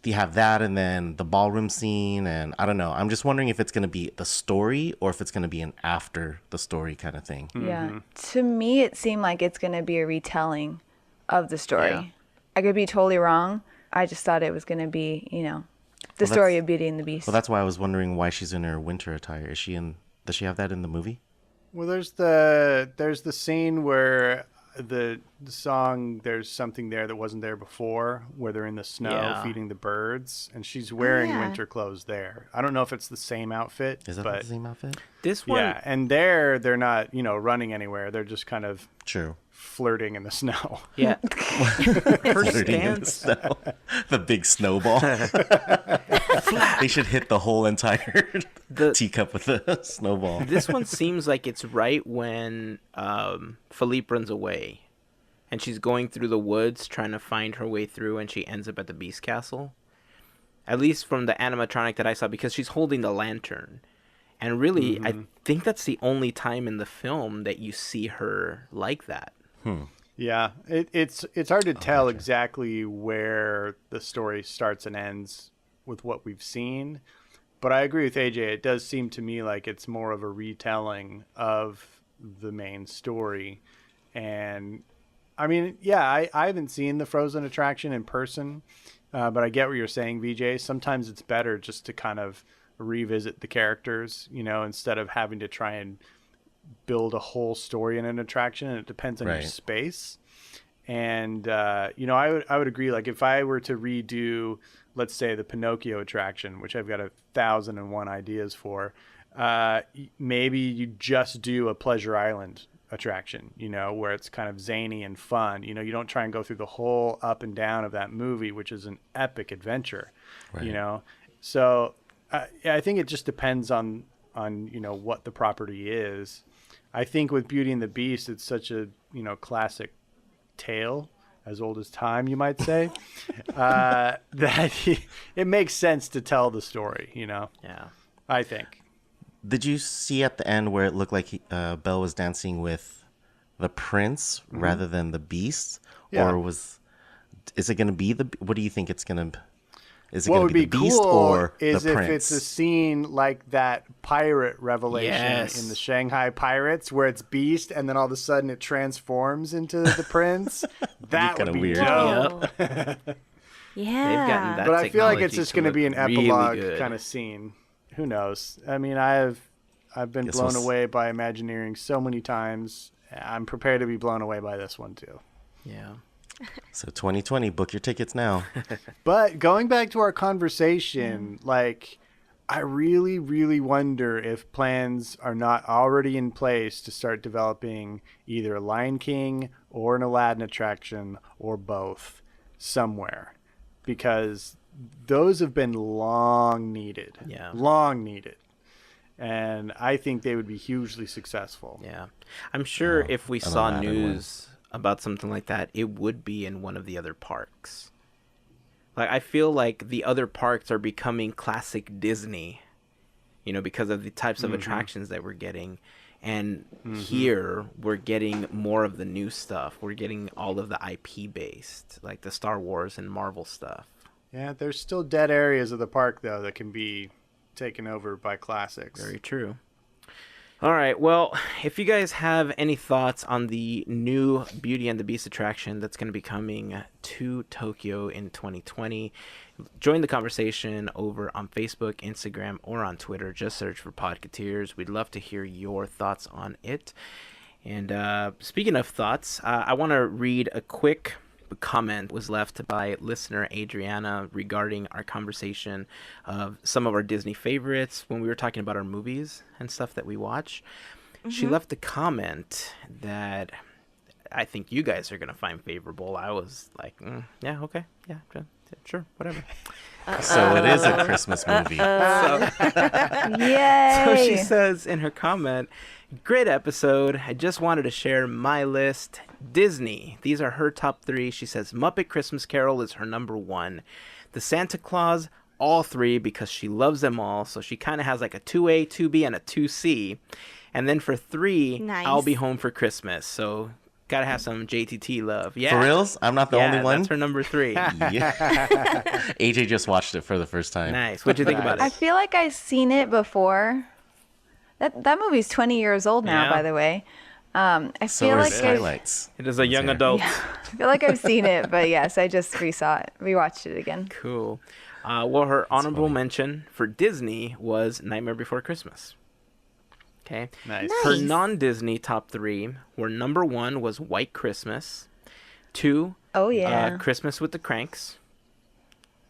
you have that, and then the ballroom scene, and I don't know. I'm just wondering if it's going to be the story or if it's going to be an after the story kind of thing. Yeah. To me, it seemed like it's going to be a retelling of the story. Yeah. I could be totally wrong. I just thought it was going to be, the story of Beauty and the Beast. Well, that's why I was wondering why she's in her winter attire. Does she have that in the movie? Well, there's the scene where the song "There's Something There That Wasn't There Before," where they're in the snow feeding the birds, and she's wearing winter clothes there. I don't know if it's the same outfit. Is that the same outfit? This one, Yeah, and they're not running anywhere. They're just kind of True. flirting in the snow. yeah, her Flirting in the stance. snow. The big snowball. They should hit the whole entire teacup with a snowball. This one seems like it's right when Philippe runs away, and she's going through the woods trying to find her way through, and she ends up at the Beast Castle. At least from the animatronic that I saw, because she's holding the lantern. And really, I think that's the only time in the film that you see her like that. Yeah, it's hard to tell exactly where the story starts and ends with what we've seen, but I agree with AJ. It does seem to me like it's more of a retelling of the main story. And I mean, yeah, I haven't seen the Frozen attraction in person, but I get what you're saying, VJ. Sometimes it's better just to kind of revisit the characters, instead of having to try and build a whole story in an attraction, and it depends on your space. And I would agree, like if I were to redo, let's say, the Pinocchio attraction, which I've got 1,001 ideas for, maybe you just do a Pleasure Island attraction, where it's kind of zany and fun. You don't try and go through the whole up and down of that movie, which is an epic adventure. So I think it just depends on what the property is. I think with Beauty and the Beast, it's such a classic tale, as old as time, you might say, that it makes sense to tell the story. Yeah, I think. Did you see at the end where it looked like Belle was dancing with the prince rather than the beast? Yeah. Or is it going to be what do you think it's going to? Is it What going would to be be the beast cool or is the if prince? it's a scene like that pirate revelation in the Shanghai Pirates, where it's Beast, and then all of a sudden it transforms into the prince. That kinda would be weird. dope. yeah. Yeah. They've gotten that. But I feel like it's technology just to going to look be an really epilogue good. kind of scene. Who knows? I mean, I've been Guess blown we'll away by Imagineering so many times. I'm prepared to be blown away by this one too. Yeah. So 2020, book your tickets now. But going back to our conversation, like, I really, really wonder if plans are not already in place to start developing either a Lion King or an Aladdin attraction or both somewhere, because those have been long needed. Yeah. Long needed. And I think they would be hugely successful. Yeah. I'm sure if we an saw Aladdin news about something like that, it would be in one of the other parks. Like, I feel like the other parks are becoming classic Disney, because of the types of attractions that we're getting. And here we're getting more of the new stuff. We're getting all of the IP based, like the Star Wars and Marvel stuff. Yeah, there's still dead areas of the park, though, that can be taken over by classics. Very true. All right. Well, if you guys have any thoughts on the new Beauty and the Beast attraction that's going to be coming to Tokyo in 2020, join the conversation over on Facebook, Instagram, or on Twitter. Just search for Podketeers. We'd love to hear your thoughts on it. And speaking of thoughts, I want to read a quick comment was left by listener Adriana regarding our conversation of some of our Disney favorites when we were talking about our movies and stuff that we watch. She left a comment that I think you guys are going to find favorable. I was like, yeah, okay. Yeah, sure, whatever. So it is a Christmas movie. Yay! So she says in her comment, great episode. I just wanted to share my list. Disney. These are her top 3. She says Muppet Christmas Carol is her number 1. The Santa Claus, all 3, because she loves them all. So she kind of has like a 2A, 2B, and a 2C. And then for 3, Nice. I'll Be Home for Christmas. So gotta have some JTT love. Yeah. For reals? I'm not the only one? That's her number 3. Yeah. AJ just watched it for the first time. Nice. What'd you think about I it? feel like I've seen it before. That movie's 20 years old now, Yeah. by the way. I So feel are like highlights. It is a young adult. I feel like I've seen it, but yes, I just rewatched it again. Cool. Well, her honorable mention for Disney was Nightmare Before Christmas. Okay. Nice. Her non-Disney top 3 were number 1 was White Christmas, 2 Oh yeah. Christmas with the Cranks,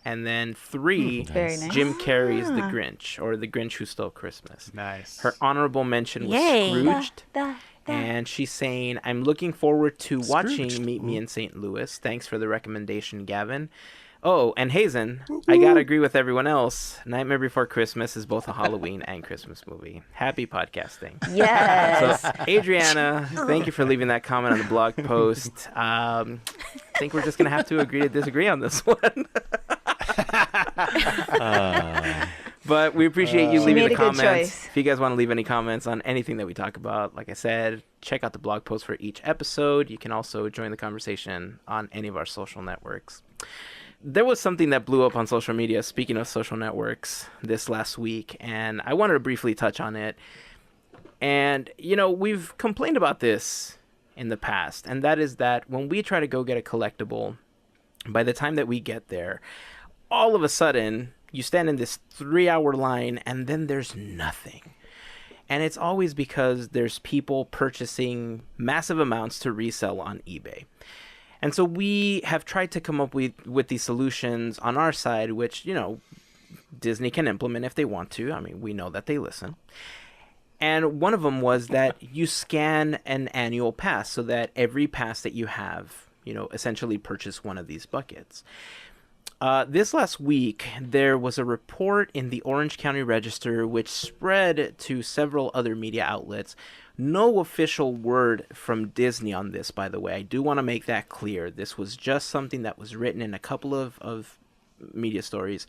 and then 3 Very nice. Jim Carrey's The Grinch, or The Grinch Who Stole Christmas. Nice. Her honorable mention was Yay. Scrooged, and she's saying, I'm looking forward to watching Scrooged. Meet Me in St. Louis. Thanks for the recommendation, Gavin. Oh, and Hazen, I gotta agree with everyone else. Nightmare Before Christmas is both a Halloween and Christmas movie. Happy podcasting. Yes. So, Adriana, thank you for leaving that comment on the blog post. I think we're just gonna have to agree to disagree on this one. But we appreciate you She leaving made the a good comments. choice. If you guys want to leave any comments on anything that we talk about, like I said, check out the blog post for each episode. You can also join the conversation on any of our social networks. There was something that blew up on social media, speaking of social networks, this last week, and I wanted to briefly touch on it. And, you know, we've complained about this in the past, and that is that when we try to go get a collectible, by the time that we get there, all of a sudden, you stand in this 3-hour line, and then there's nothing. And it's always because there's people purchasing massive amounts to resell on eBay. And so we have tried to come up with these solutions on our side, which, you know, Disney can implement if they want to. I mean, we know that they listen. And one of them was that you scan an annual pass so that every pass that you have, you know, essentially purchase one of these buckets. This last week, there was a report in the Orange County Register which spread to several other media outlets. No official word from Disney on this, by the way. I do want to make that clear. This was just something that was written in a couple of media stories.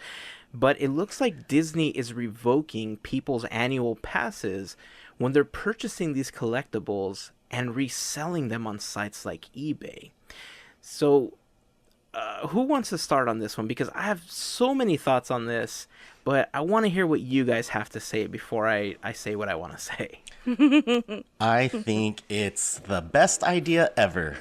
But it looks like Disney is revoking people's annual passes when they're purchasing these collectibles and reselling them on sites like eBay. So who wants to start on this one? Because I have so many thoughts on this, but I want to hear what you guys have to say before I say what I want to say. I think it's the best idea ever.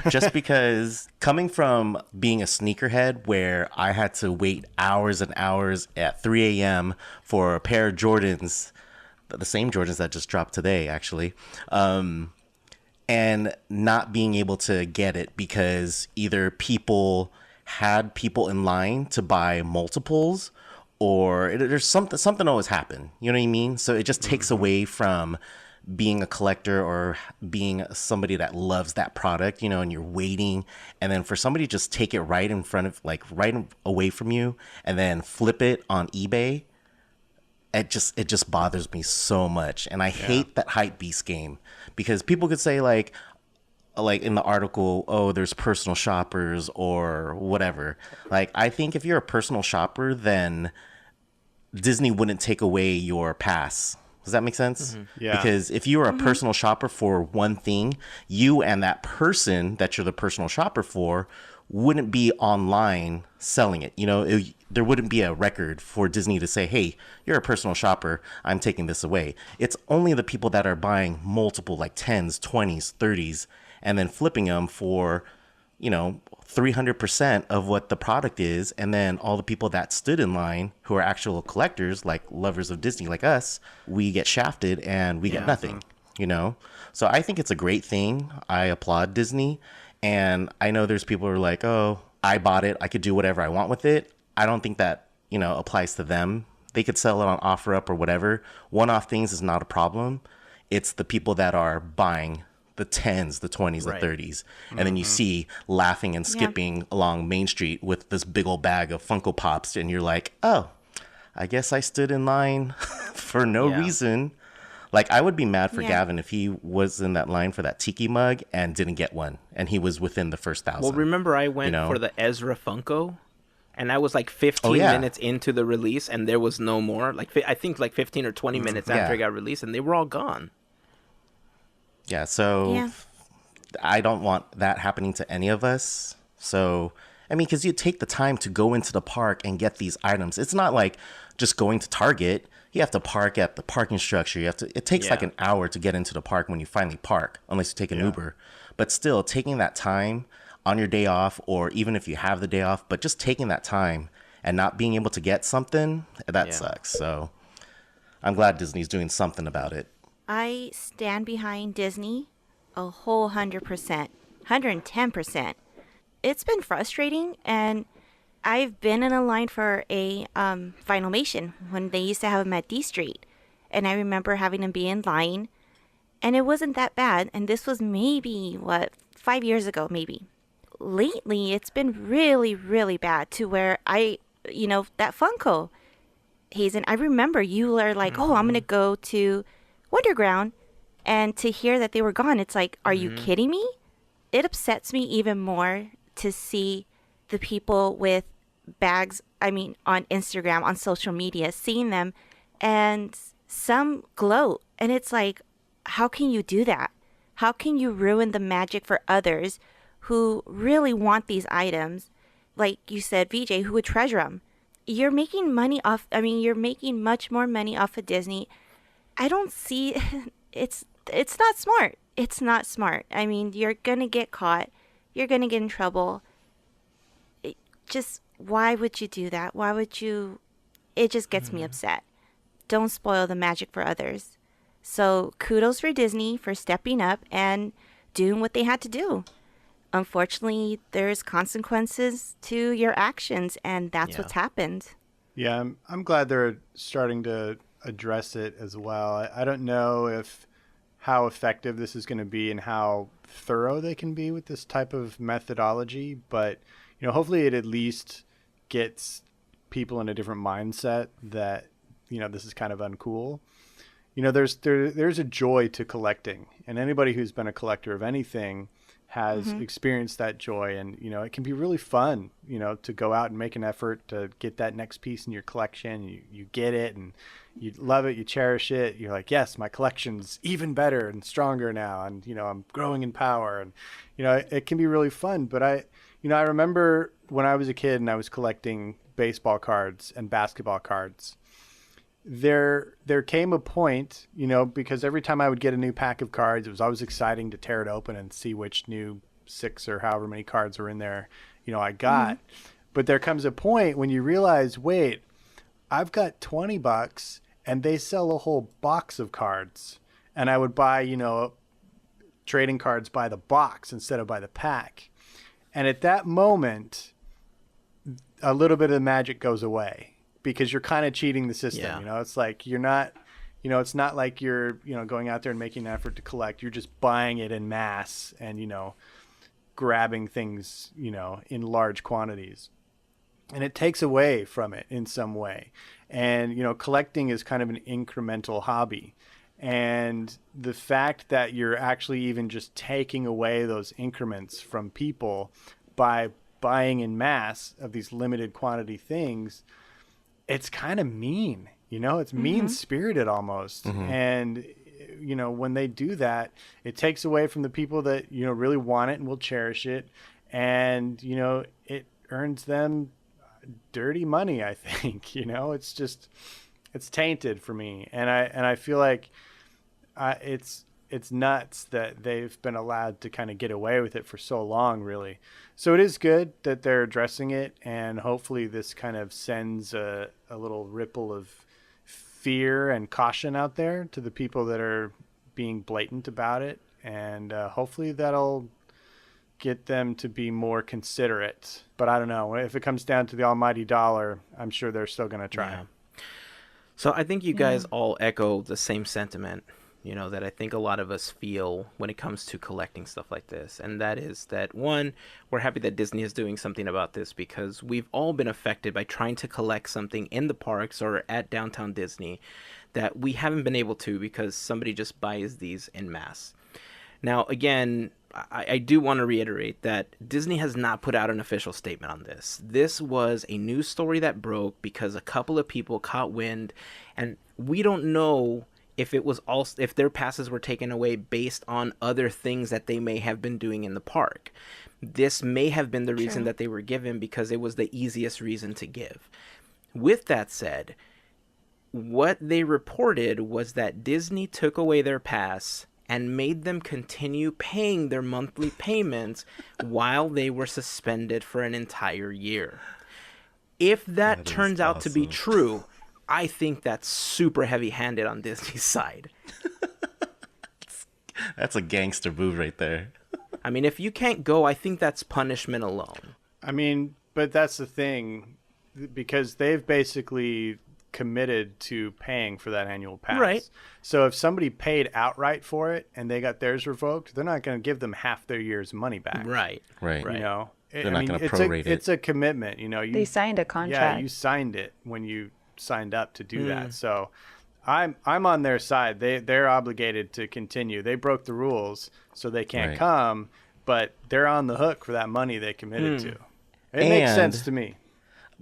Just because coming from being a sneakerhead where I had to wait hours and hours at 3 a.m. for a pair of Jordans, the same Jordans that just dropped today, actually, and not being able to get it because either people had people in line to buy multiples, or there's something always happened. You know what I mean? So it just takes away from being a collector or being somebody that loves that product, you know, and you're waiting, and then for somebody to just take it right in front of, like, right away from you and then flip it on eBay. It just bothers me so much. And I hate that hype beast game, because people could say like in the article, oh, there's personal shoppers or whatever. Like, I think if you're a personal shopper, then Disney wouldn't take away your pass. Does that make sense? Mm-hmm. Yeah. Because if you are a personal shopper for one thing, you and that person that you're the personal shopper for wouldn't be online selling it. You know, there wouldn't be a record for Disney to say, hey, you're a personal shopper, I'm taking this away. It's only the people that are buying multiple, like 10s, 20s, 30s, and then flipping them for, you know, 300% of what the product is. And then all the people that stood in line who are actual collectors, like lovers of Disney like us, we get shafted and we get nothing, you know? So I think it's a great thing. I applaud Disney. And I know there's people who are like, oh, I bought it, I could do whatever I want with it. I don't think that, you know, applies to them. They could sell it on OfferUp or whatever. One-off things is not a problem. It's the people that are buying the 10s, the 20s, Right. the 30s. And then you see laughing and skipping along Main Street with this big old bag of Funko Pops. And you're like, oh, I guess I stood in line for no reason. Like, I would be mad for Gavin if he was in that line for that Tiki mug and didn't get one. And he was within the first 1,000. Well, remember I went for the Ezra Funko, and I was like 15 minutes into the release, and there was no more. Like, I think like 15 or 20 minutes after it got released, and they were all gone. Yeah, so I don't want that happening to any of us. So, I mean, because you take the time to go into the park and get these items. It's not like just going to Target. you have to park at the parking structure. It takes like an hour to get into the park when you finally park, unless you take an Uber. But still, taking that time on your day off, or even if you have the day off, but just taking that time and not being able to get something, that sucks. So I'm glad Disney's doing something about it. I stand behind Disney a whole 100%, 110%. It's been frustrating, and I've been in a line for a Finalmation when they used to have them at D Street, and I remember having to be in line, and it wasn't that bad, and this was maybe, 5 years ago, maybe. Lately, it's been really, really bad to where that Funko, Hazen, I remember you were like, oh, I'm going to go to Wonderground, and to hear that they were gone, it's like, are you kidding me? It upsets me even more to see the people with bags, on Instagram, on social media, seeing them, and some gloat. And it's like, how can you do that? How can you ruin the magic for others who really want these items? Like you said, VJ, who would treasure them? You're making money off, you're making much more money off of Disney. I don't see, it's not smart. It's not smart. You're going to get caught. You're going to get in trouble. Why would you do that? Why would you? It just gets me upset. Don't spoil the magic for others. So kudos for Disney for stepping up and doing what they had to do. Unfortunately, there's consequences to your actions, and that's what's happened. Yeah, I'm glad they're starting to address it as well. I don't know how effective this is going to be and how thorough they can be with this type of methodology, but hopefully it at least gets people in a different mindset that this is kind of uncool. There's a joy to collecting, and anybody who's been a collector of anything has experienced that joy, and it can be really fun to go out and make an effort to get that next piece in your collection. You get it and you love it, you cherish it, you're like, yes, my collection's even better and stronger now, and I'm growing in power, and it can be really fun. But I remember when I was a kid and I was collecting baseball cards and basketball cards, there came a point, because every time I would get a new pack of cards, it was always exciting to tear it open and see which new 6 or however many cards were in there, I got. But there comes a point when you realize, wait, I've got $20 and they sell a whole box of cards. And I would buy, trading cards by the box instead of by the pack. And at that moment, a little bit of the magic goes away, because you're kind of cheating the system. It's like you're not, it's not like you're, going out there and making an effort to collect. You're just buying it in mass and, grabbing things, in large quantities. And it takes away from it in some way. And, collecting is kind of an incremental hobby. And the fact that you're actually even just taking away those increments from people by buying in mass of these limited quantity things, it's kind of mean, it's mean-spirited almost. And, when they do that, it takes away from the people that, really want it and will cherish it. And, it earns them dirty money, I think. It's tainted for me. And I feel like it's nuts that they've been allowed to kind of get away with it for so long, really. So it is good that they're addressing it, and hopefully this kind of sends a little ripple of fear and caution out there to the people that are being blatant about it, and hopefully that'll get them to be more considerate. But I don't know. If it comes down to the almighty dollar, I'm sure they're still going to try. Yeah. So I think you guys all echo the same sentiment, that I think a lot of us feel when it comes to collecting stuff like this. And that is that, one, we're happy that Disney is doing something about this, because we've all been affected by trying to collect something in the parks or at downtown Disney that we haven't been able to because somebody just buys these en masse. Now, again, I do want to reiterate that Disney has not put out an official statement on this. This was a news story that broke because a couple of people caught wind, and we don't know if it was also, if their passes were taken away based on other things that they may have been doing in the park. This may have been the reason that they were given because it was the easiest reason to give. With that said, what they reported was that Disney took away their pass and made them continue paying their monthly payments while they were suspended for an entire year. If that turns out to be true, I think that's super heavy-handed on Disney's side. That's a gangster move right there. I mean, if you can't go, I think that's punishment alone. I mean, but that's the thing, because they've basically committed to paying for that annual pass. Right. So if somebody paid outright for it and they got theirs revoked, they're not going to give them half their year's money back. Right. You know, they're not going to prorate it. It's a commitment. You know, They signed a contract. Yeah, you signed it when you signed up to do that. So I'm on their side. They're obligated to continue. They broke the rules, so they can't come, but they're on the hook for that money they committed to. It makes sense to me.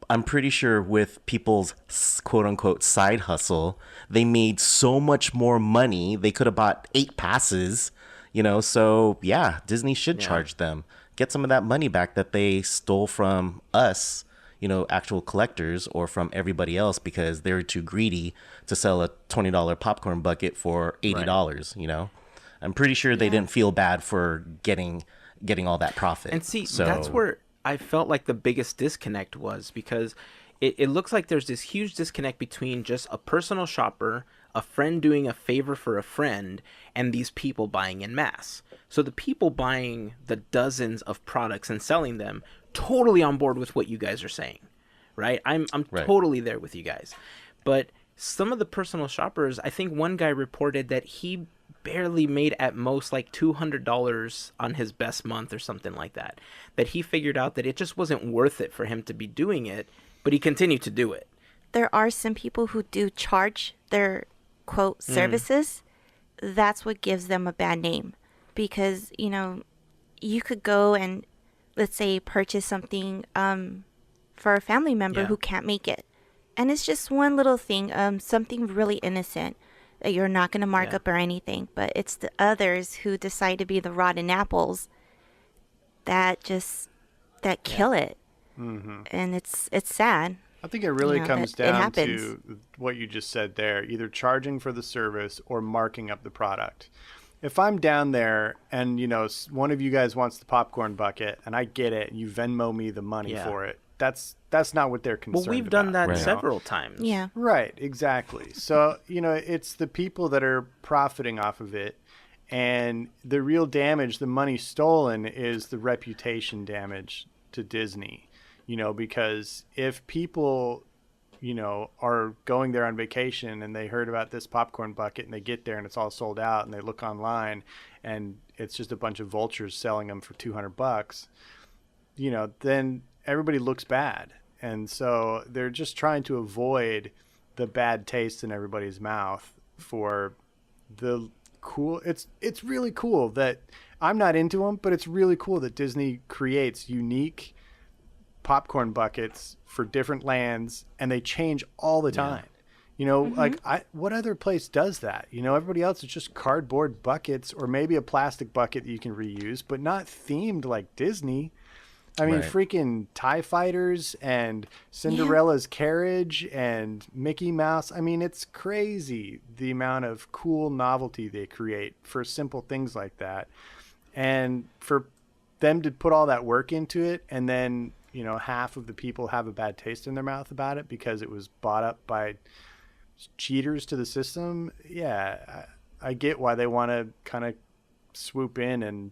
I'm pretty sure with people's quote unquote side hustle, they made so much more money. They could have bought 8 passes, you know. So yeah, Disney should charge them. Get some of that money back that they stole from us, you know, actual collectors, or from everybody else because they were too greedy to sell a $20 popcorn bucket for $80, you know. I'm pretty sure they didn't feel bad for getting all that profit. And see, that's where I felt like the biggest disconnect was, because it looks like there's this huge disconnect between just a personal shopper, a friend doing a favor for a friend, and these people buying en masse. So the people buying the dozens of products and selling them, totally on board with what you guys are saying, right? I'm totally there with you guys. But some of the personal shoppers, I think one guy reported that he barely made at most like $200 on his best month or something like that. That he figured out that it just wasn't worth it for him to be doing it, but he continued to do it. There are some people who do charge their quote services. That's what gives them a bad name, because you know, you could go and let's say purchase something for a family member who can't make it, and it's just one little thing, something really innocent that you're not going to mark up or anything, but it's the others who decide to be the rotten apples that kill it. And it's sad. I think it really comes that it down happens. to what you just said there, either charging for the service or marking up the product. If I'm down there and, you know, one of you guys wants the popcorn bucket and I get it and you Venmo me the money for it, that's not what they're concerned about. Well, we've done that you know? several times. Yeah. Right, exactly. So, you know, it's the people that are profiting off of it. And the real damage, the money stolen, is the reputation damage to Disney. You know, because if people, you know, are going there on vacation and they heard about this popcorn bucket and they get there and it's all sold out and they look online and it's just a bunch of vultures selling them for $200, you know, then everybody looks bad. And so they're just trying to avoid the bad taste in everybody's mouth for the cool. It's really cool that I'm not into them, but it's really cool that Disney creates unique popcorn buckets for different lands and they change all the time. You know, like what other place does that? You know, everybody else is just cardboard buckets or maybe a plastic bucket that you can reuse, but not themed like Disney. I mean, freaking TIE Fighters and Cinderella's carriage and Mickey Mouse. I mean, it's crazy the amount of cool novelty they create for simple things like that. And for them to put all that work into it and then, you know, half of the people have a bad taste in their mouth about it because it was bought up by cheaters to the system. Yeah, I get why they want to kind of swoop in and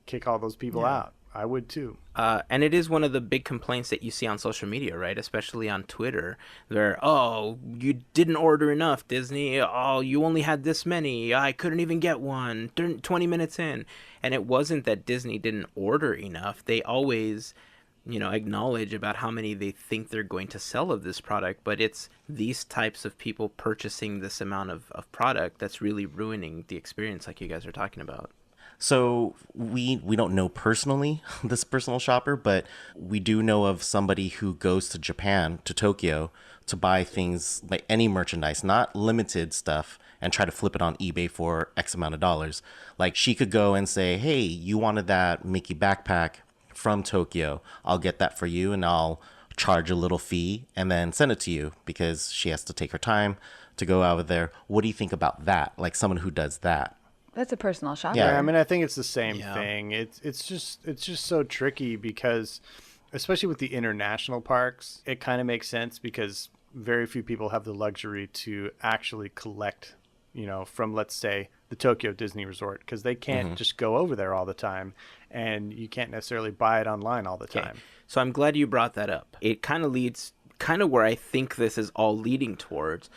kick all those people out. I would too. And it is one of the big complaints that you see on social media, right? Especially on Twitter, where, oh, you didn't order enough, Disney. Oh, you only had this many. I couldn't even get one 20 minutes in. And it wasn't that Disney didn't order enough. They always, you know, acknowledge about how many they think they're going to sell of this product. But it's these types of people purchasing this amount of product that's really ruining the experience like you guys are talking about. So we don't know personally this personal shopper, but we do know of somebody who goes to Japan, to Tokyo, to buy things like any merchandise, not limited stuff, and try to flip it on eBay for X amount of dollars. Like she could go and say, hey, you wanted that Mickey backpack from Tokyo. I'll get that for you and I'll charge a little fee and then send it to you because she has to take her time to go out there. What do you think about that? Like someone who does that? That's a personal shopper. Yeah, I mean, I think it's the same Yeah. thing. It's just so tricky because, especially with the international parks, it kind of makes sense because very few people have the luxury to actually collect, from, let's say, the Tokyo Disney Resort, because they can't just go over there all the time, and you can't necessarily buy it online all the time. So I'm glad you brought that up. It kind of leads where I think this is all leading towards.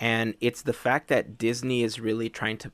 And it's the fact that Disney is really trying to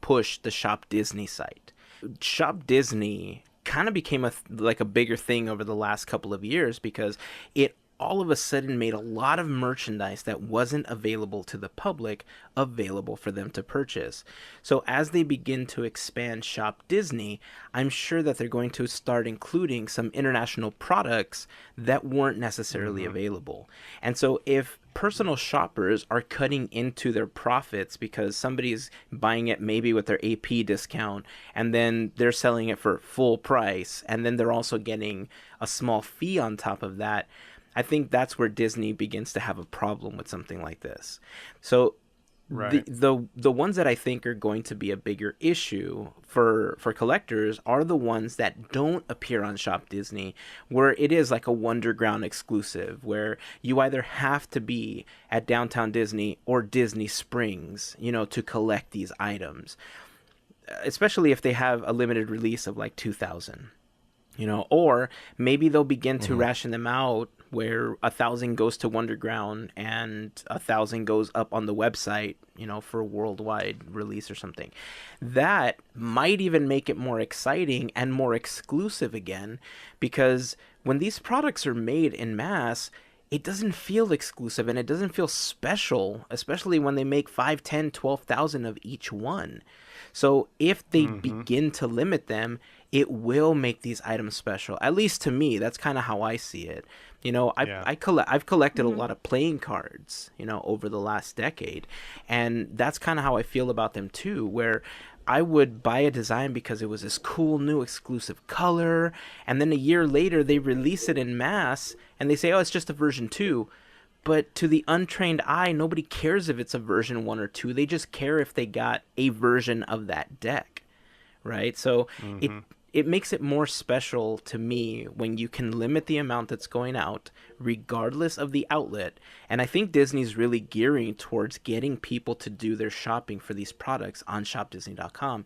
push the Shop Disney site. Shop Disney kind of became a bigger thing over the last couple of years because it all of a sudden made a lot of merchandise that wasn't available to the public available for them to purchase. So as they begin to expand Shop Disney, I'm sure that they're going to start including some international products that weren't necessarily available. And so if personal shoppers are cutting into their profits because somebody's buying it maybe with their AP discount and then they're selling it for full price and then they're also getting a small fee on top of that, I think that's where Disney begins to have a problem with something like this. So Right. the ones that I think are going to be a bigger issue for collectors are the ones that don't appear on Shop Disney, where it is like a Wonderground exclusive, where you either have to be at Downtown Disney or Disney Springs, to collect these items, especially if they have a limited release of like 2,000. Or maybe they'll begin to ration them out where 1,000 goes to Wonderground and 1,000 goes up on the website, for a worldwide release or something. That might even make it more exciting and more exclusive again, because when these products are made in mass, it doesn't feel exclusive and it doesn't feel special, especially when they make 5, 10, 12,000 of each one. So if they begin to limit them, it will make these items special. At least to me, that's kind of how I see it. I've collected a lot of playing cards, over the last decade, and that's kind of how I feel about them too, where I would buy a design because it was this cool new exclusive color, and then a year later they release it in mass and they say, oh, it's just a version 2. But to the untrained eye, nobody cares if it's a version 1 or 2. They just care if they got a version of that deck, right? So it makes it more special to me when you can limit the amount that's going out, regardless of the outlet. And I think Disney's really gearing towards getting people to do their shopping for these products on shopdisney.com.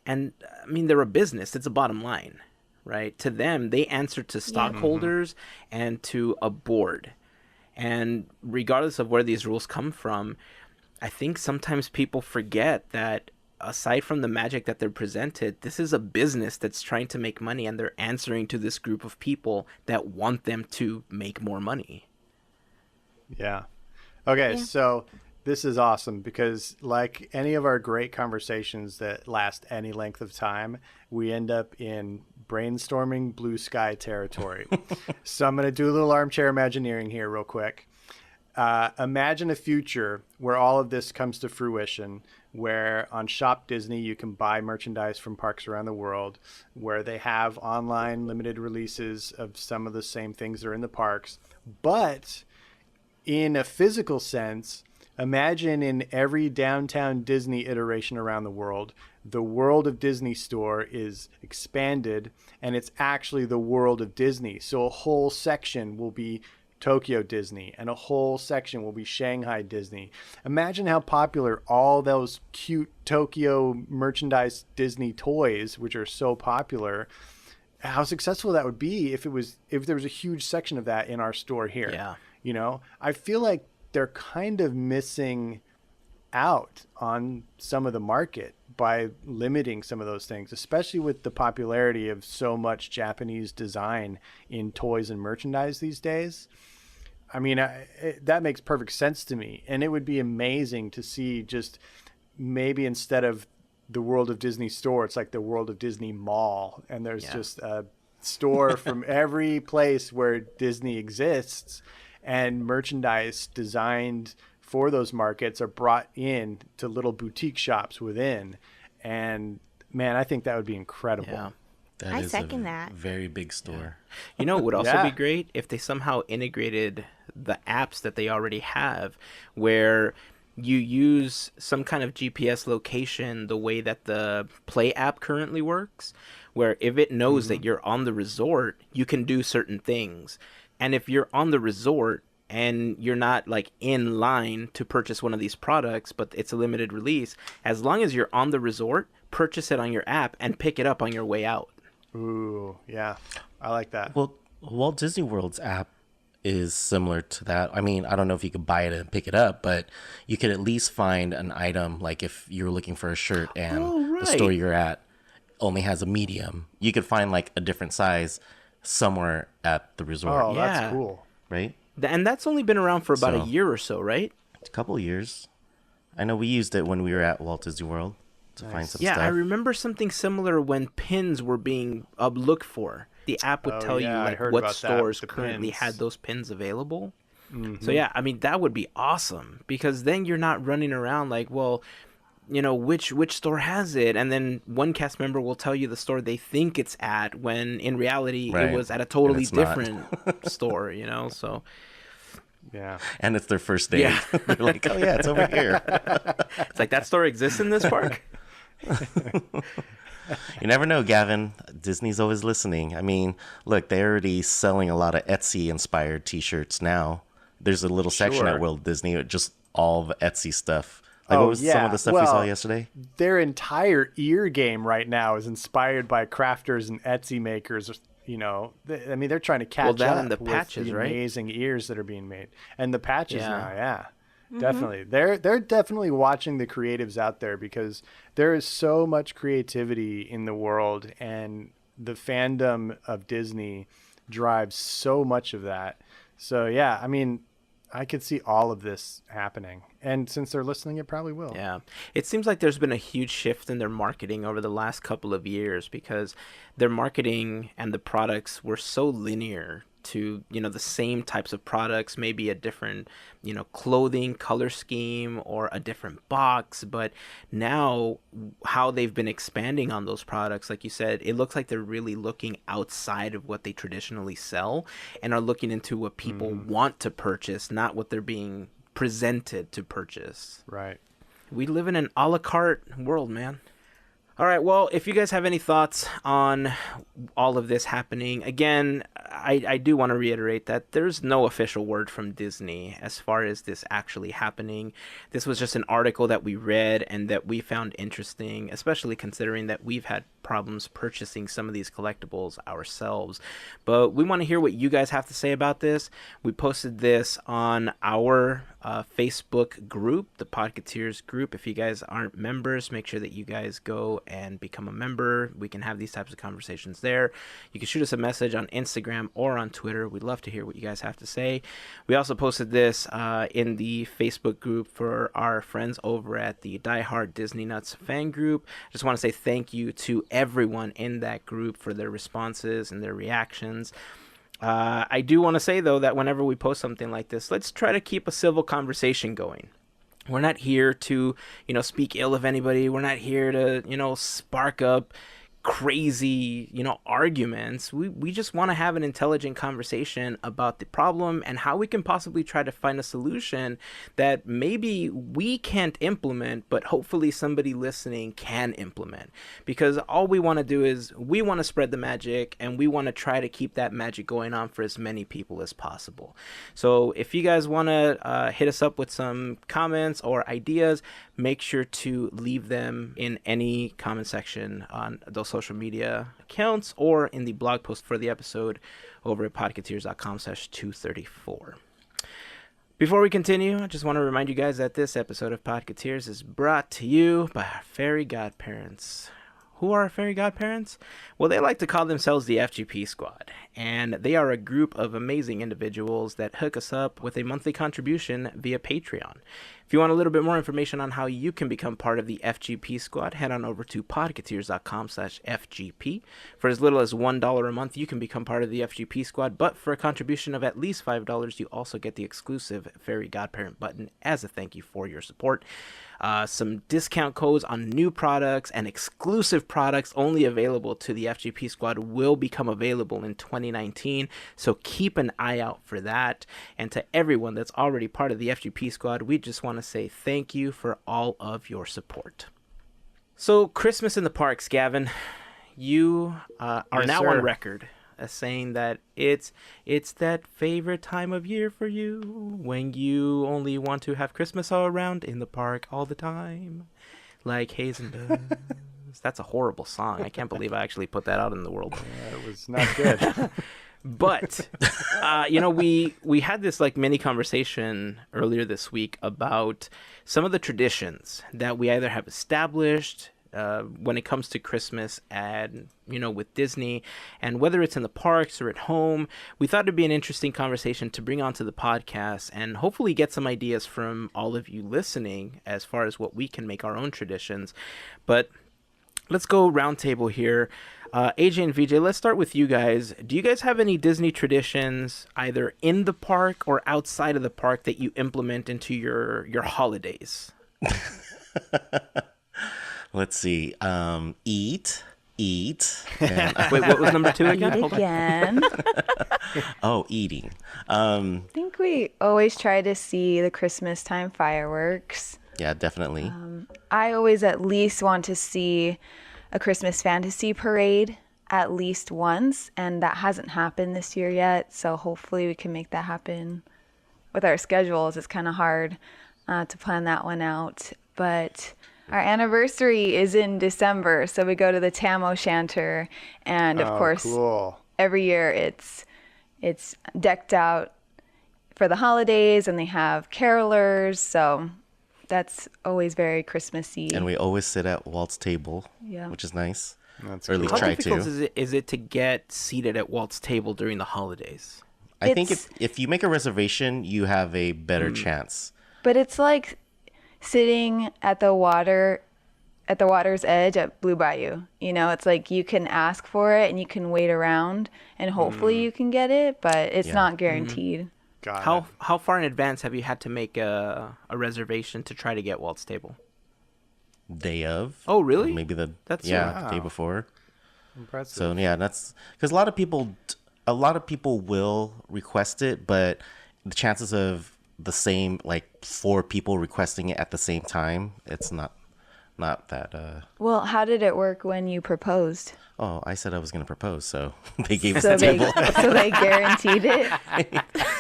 And I mean, they're a business. It's a bottom line, right? To them, they answer to stockholders and to a board. And regardless of where these rules come from, I think sometimes people forget that aside from the magic that they're presented, this is a business that's trying to make money, and they're answering to this group of people that want them to make more money. Yeah. Okay, so this is awesome because, like any of our great conversations that last any length of time, we end up in brainstorming blue sky territory. So I'm going to do a little armchair imagineering here real quick. Imagine a future where all of this comes to fruition, where on Shop Disney you can buy merchandise from parks around the world, where they have online limited releases of some of the same things that are in the parks. But in a physical sense, imagine in every Downtown Disney iteration around the World of Disney store is expanded, and it's actually the World of Disney. So a whole section will be Tokyo Disney, and a whole section will be Shanghai Disney. Imagine how popular all those cute Tokyo merchandise Disney toys, which are so popular, how successful that would be if there was a huge section of that in our store here. Yeah. I feel like they're kind of missing out on some of the market by limiting some of those things, especially with the popularity of so much Japanese design in toys and merchandise these days. I mean, that makes perfect sense to me. And it would be amazing to see just maybe instead of the World of Disney store, it's like the World of Disney Mall. And there's just a store from every place where Disney exists, and merchandise designed for those markets are brought in to little boutique shops within. And man, I think that would be incredible. Yeah. That I is second a that. very big store. You know, it would also Yeah. be great if they somehow integrated the apps that they already have, where you use some kind of GPS location the way that the Play app currently works, where if it knows that you're on the resort, you can do certain things. And if you're on the resort and you're not like in line to purchase one of these products, but it's a limited release, as long as you're on the resort, purchase it on your app and pick it up on your way out. Ooh, yeah. I like that. Well, Walt Disney World's app is similar to that. I mean, I don't know if you could buy it and pick it up, but you could at least find an item. Like if you're looking for a shirt and Oh, the store right. you're at only has a medium, you could find like a different size somewhere at the resort, Oh, Yeah. that's cool. right? And that's only been around for about a So- year or so, right? A couple of years. I know we used it when we were at Walt Disney World to find some Yeah, stuff. I remember something similar when pins were being looked for. The app would Oh, tell yeah, you I like heard what about that, stores the currently pins. had those pins available. So yeah, I mean that would be awesome because then you're not running around like, well, you know, which store has it, and then one cast member will tell you the store they think it's at when in reality Right. it was at a And totally it's not. different store, you know. So Yeah. And it's their first day. Yeah. They're like, oh yeah, it's over here. it's like that store exists in this park. You never know, Gavin. Disney's always listening. I mean, look, they're already selling a lot of Etsy-inspired T-shirts now. There's a little section Sure. at Walt Disney with just all the Etsy stuff. Like, what was some of the stuff we saw yesterday? Their entire ear game right now is inspired by crafters and Etsy makers. You know, I mean, they're trying to catch that up and the with patches, the right? amazing ears that are being made, and the patches Yeah. now. Yeah, definitely. They're definitely watching the creatives out there because there is so much creativity in the world, and the fandom of Disney drives so much of that. So yeah, I mean, I could see all of this happening, and since they're listening, it probably will. Yeah. It seems like there's been a huge shift in their marketing over the last couple of years because their marketing and the products were so linear to, you know, the same types of products, maybe a different, you know, clothing color scheme or a different box. But now how they've been expanding on those products, like you said, it looks like they're really looking outside of what they traditionally sell and are looking into what people want to purchase, not what they're being presented to purchase. Right. We live in an a la carte world, man. All right, well, if you guys have any thoughts on all of this happening, again, I do want to reiterate that there's no official word from Disney as far as this actually happening. This was just an article that we read and that we found interesting, especially considering that we've had problems purchasing some of these collectibles ourselves. But we want to hear what you guys have to say about this. We posted this on our Facebook group, the Podketeers group. If you guys aren't members, make sure that you guys go and become a member. We can have these types of conversations there. You can shoot us a message on Instagram or on Twitter. We'd love to hear what you guys have to say. We also posted this in the Facebook group for our friends over at the Die Hard Disney Nuts fan group. Just want to say thank you to everyone in that group for their responses and their reactions. I do want to say, though, that whenever we post something like this, let's try to keep a civil conversation going. We're not here to, you know, speak ill of anybody. We're not here to, you know, spark up crazy, you know, arguments. We just want to have an intelligent conversation about the problem and how we can possibly try to find a solution that maybe we can't implement, but hopefully somebody listening can implement. Because all we want to do is we want to spread the magic and we want to try to keep that magic going on for as many people as possible. So if you guys want to hit us up with some comments or ideas, make sure to leave them in any comment section on those social media accounts or in the blog post for the episode over at podketeers.com/234. Before we continue, I just want to remind you guys that this episode of Podketeers is brought to you by our Fairy Godparents. Who are our Fairy Godparents? Well, they like to call themselves the FGP Squad, and they are a group of amazing individuals that hook us up with a monthly contribution via Patreon. If you want a little bit more information on how you can become part of the FGP Squad, head on over to podketeers.com/FGP. For as little as $1 a month, you can become part of the FGP Squad, but for a contribution of at least $5, you also get the exclusive Fairy Godparent button as a thank you for your support. Some discount codes on new products and exclusive exclusive products only available to the FGP Squad will become available in 2019. So keep an eye out for that. And to everyone that's already part of the FGP Squad, we just want to say thank you for all of your support. So Christmas in the parks, Gavin, you are Yes, now sir. on record as saying that it's that favorite time of year for you when you only want to have Christmas all around in the park all the time, like Hazen does. That's a horrible song. I can't believe I actually put that out in the world. It was not good. But we had this like mini conversation earlier this week about some of the traditions that we either have established when it comes to Christmas and with Disney, and whether it's in the parks or at home. We thought it'd be an interesting conversation to bring onto the podcast and hopefully get some ideas from all of you listening as far as what we can make our own traditions. But let's go roundtable here. AJ and VJ, let's start with you guys. Do you guys have any Disney traditions either in the park or outside of the park that you implement into your holidays? Let's see. Eat. And, Wait, what was number 2 again? Eat Hold on. again. eating. I think we always try to see the Christmas time fireworks. Yeah, definitely. I always at least want to see a Christmas fantasy parade at least once, and that hasn't happened this year yet, so hopefully we can make that happen. With our schedules, it's kind of hard to plan that one out, but our anniversary is in December, so we go to the Tam O'Shanter, and of course, Cool. every year it's decked out for the holidays, and they have carolers, so that's always very Christmassy. And we always sit at Walt's table, Yeah. which is nice. That's Or at least How try difficult to. is it to get seated at Walt's table during the holidays? I think It's- if you make a reservation, you have a better chance. But it's like sitting at the water's edge at Blue Bayou. It's like you can ask for it and you can wait around and hopefully you can get it, but it's Yeah. not guaranteed. Got it. How far in advance have you had to make a reservation to try to get Walt's table? Day of. Oh, really? Or maybe the That's- the day wow. before. Impressive. So yeah, that's because a lot of people will request it, but the chances of the same like 4 people requesting it at the same time, it's not that. Well, how did it work when you proposed? Oh, I said I was going to propose, so they gave us So the they, table. so they guaranteed it?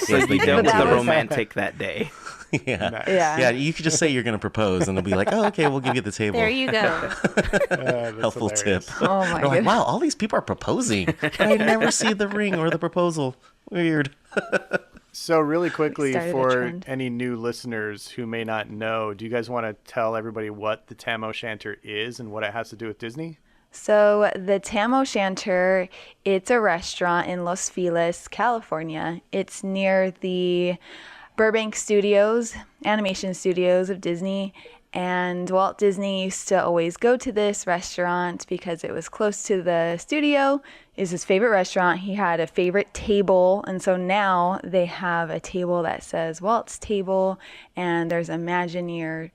So Yes, they you dealt gave with us the the romantic that day. yeah. Nice. Yeah. Yeah, you could just say you're going to propose, and they'll be like, "Oh, okay, we'll give you the table." There you go. That's Helpful hilarious. tip. Oh my They're like, goodness. wow, all these people are proposing. I never see the ring or the proposal. Weird. So really quickly, Started a for trend. any new listeners who may not know, do you guys want to tell everybody what the Tam O'Shanter is and what it has to do with Disney? So the Tam O'Shanter, it's a restaurant in Los Feliz, California. It's near the Burbank Studios, animation studios of Disney. And Walt Disney used to always go to this restaurant because it was close to the studio. Is his favorite restaurant. He had a favorite table. And so now they have a table that says Walt's Table, and there's Imagineer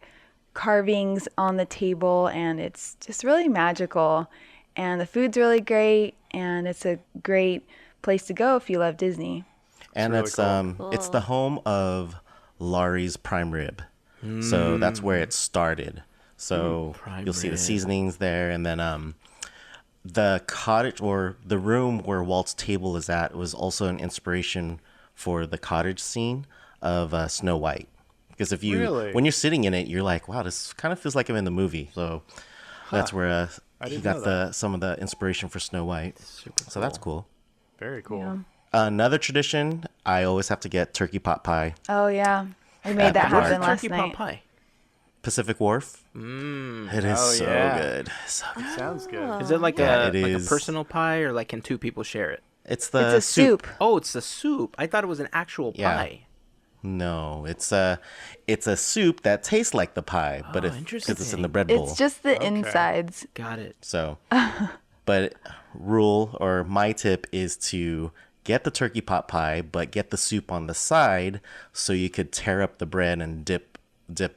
carvings on the table, and it's just really magical, and the food's really great, and it's a great place to go if you love Disney. And really it's cool. it's the home of Laurie's prime rib. So that's where it started. So prime you'll see the rib. seasonings there, and then the cottage or the room where Walt's table is at was also an inspiration for the cottage scene of Snow White. Because if you Really? when you're sitting in it, you're like, wow, this kind of feels like I'm in the movie. So that's where I he didn't got know some of the inspiration for Snow White. So that's cool. Very cool. Yeah. Another tradition, I always have to get turkey pot pie. Oh yeah, we made that What's happen last Turkey pot night. pie. Pacific Wharf. It is Oh, so yeah. good. So good. Sounds good. Is it like Yeah, a it like a is. personal pie, or like can 2 people share it? It's the It's a soup. Oh, it's the soup. I thought it was an actual Yeah. pie. No, it's a soup that tastes like the pie, but Oh, because it's in interesting. the bread bowl. It's just the insides. Got it. So, but rule or my tip is to get the turkey pot pie, but get the soup on the side so you could tear up the bread and dip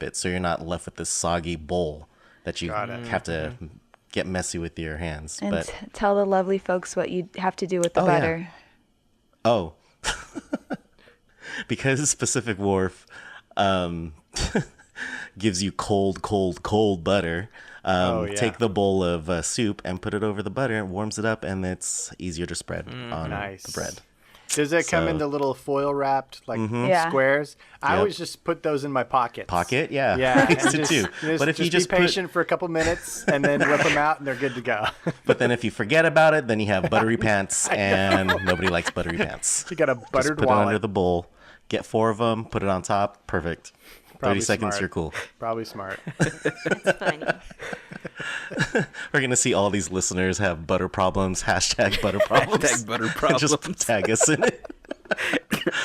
it, so you're not left with this soggy bowl that you Got it. have to get messy with your hands. And But tell the lovely folks what you have to do with the Oh, yeah. butter. oh, because Pacific Wharf gives you cold butter. Yeah. Take the bowl of soup and put it over the butter. It warms it up, and it's easier to spread on Nice. the bread. Does it come So- into little foil wrapped like Yeah. squares? I Yep. always just put those in my pockets. Pocket, yeah, Yeah, I used to and too. But if you just be patient for a couple minutes and then whip them out and they're good to go. but then if you forget about it, then you have buttery pants, and nobody likes buttery pants. You got a Just buttered put it wallet. under the bowl. Get 4 of them. Put it on top. Perfect. Probably 30 seconds, smart. you're cool. Probably smart. It's funny. We're gonna see all these listeners have butter problems. Hashtag butter problems. Hashtag butter problems. Just tag us in it.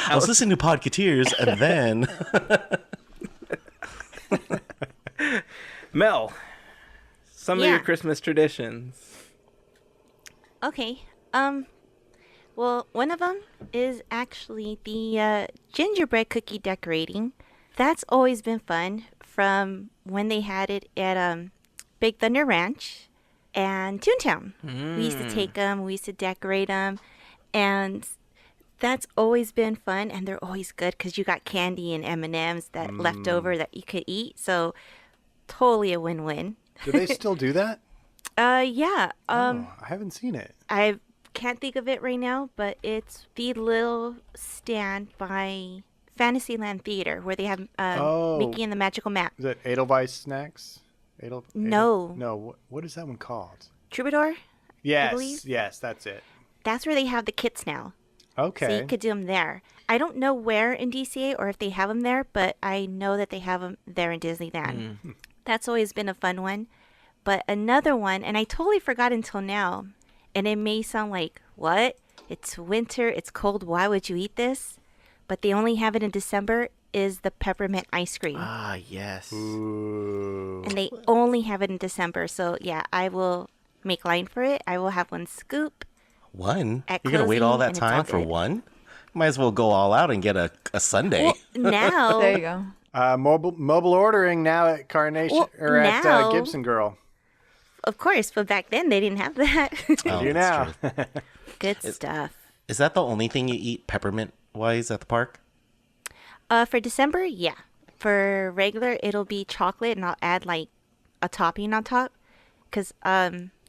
I was listening to Podketeers, and then Mel, some of Yeah. your Christmas traditions. Okay. Well, one of them is actually the gingerbread cookie decorating. That's always been fun from when they had it at Big Thunder Ranch and Toontown. We used to take them, we used to decorate them, and that's always been fun. And they're always good because you got candy and M&Ms that left over that you could eat. So totally a win-win. Do they still do that? Yeah. I haven't seen it. I can't think of it right now, but it's the little stand by Fantasyland Theater where they have Oh. Mickey and the Magical Map. Is it Edelweiss Snacks? No. No. What is that one called? Troubadour? Yes. believe. Yes, that's it. That's where they have the kits now. Okay. So you could do them there. I don't know where in DCA or if they have them there, but I know that they have them there in Disneyland. That's always been a fun one. But another one, and I totally forgot until now, and it may sound like, what? It's winter, it's cold, why would you eat this? But they only have it in December, is the peppermint ice cream. Ah, yes. Ooh. And they only have it in December. So yeah, I will make line for it. I will have one scoop. one. At You're gonna wait all closing, that and it's all time for good. one? Might as well go all out and get a sundae. Well, now, There you go. Mobile ordering now at Carnation Well, or at now- Gibson Girl. of course, but back then they didn't have that. Oh, Do that's now. true. Good stuff. Is that the only thing you eat peppermint wise at the park? For December, yeah. For regular, it'll be chocolate, and I'll add like a topping on top, because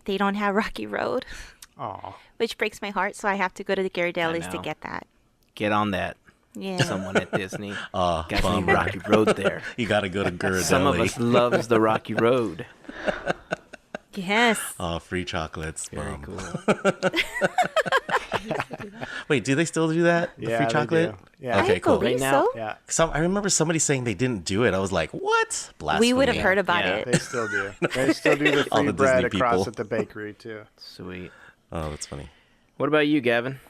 they don't have Rocky Road, Aw. which breaks my heart. So I have to go to the Ghirardelli's to know. get that. Get on that. Yeah. Someone at Disney. Oh, Got some bummer. Rocky Road there. You gotta go to Ghirardelli. Some of us loves the Rocky Road. Yes. Oh, free chocolates. Very Bum. cool. Wait, do they still do that? The Yeah, free they chocolate? do. Yeah. Okay, I cool. believe Right now- so. Yeah. I remember somebody saying they didn't do it. I was like, what? Blasphemy. We would have heard about Yeah. it. They still do. They still do the All free the bread Disney across people. at the bakery too. Sweet. Oh, that's funny. What about you, Gavin?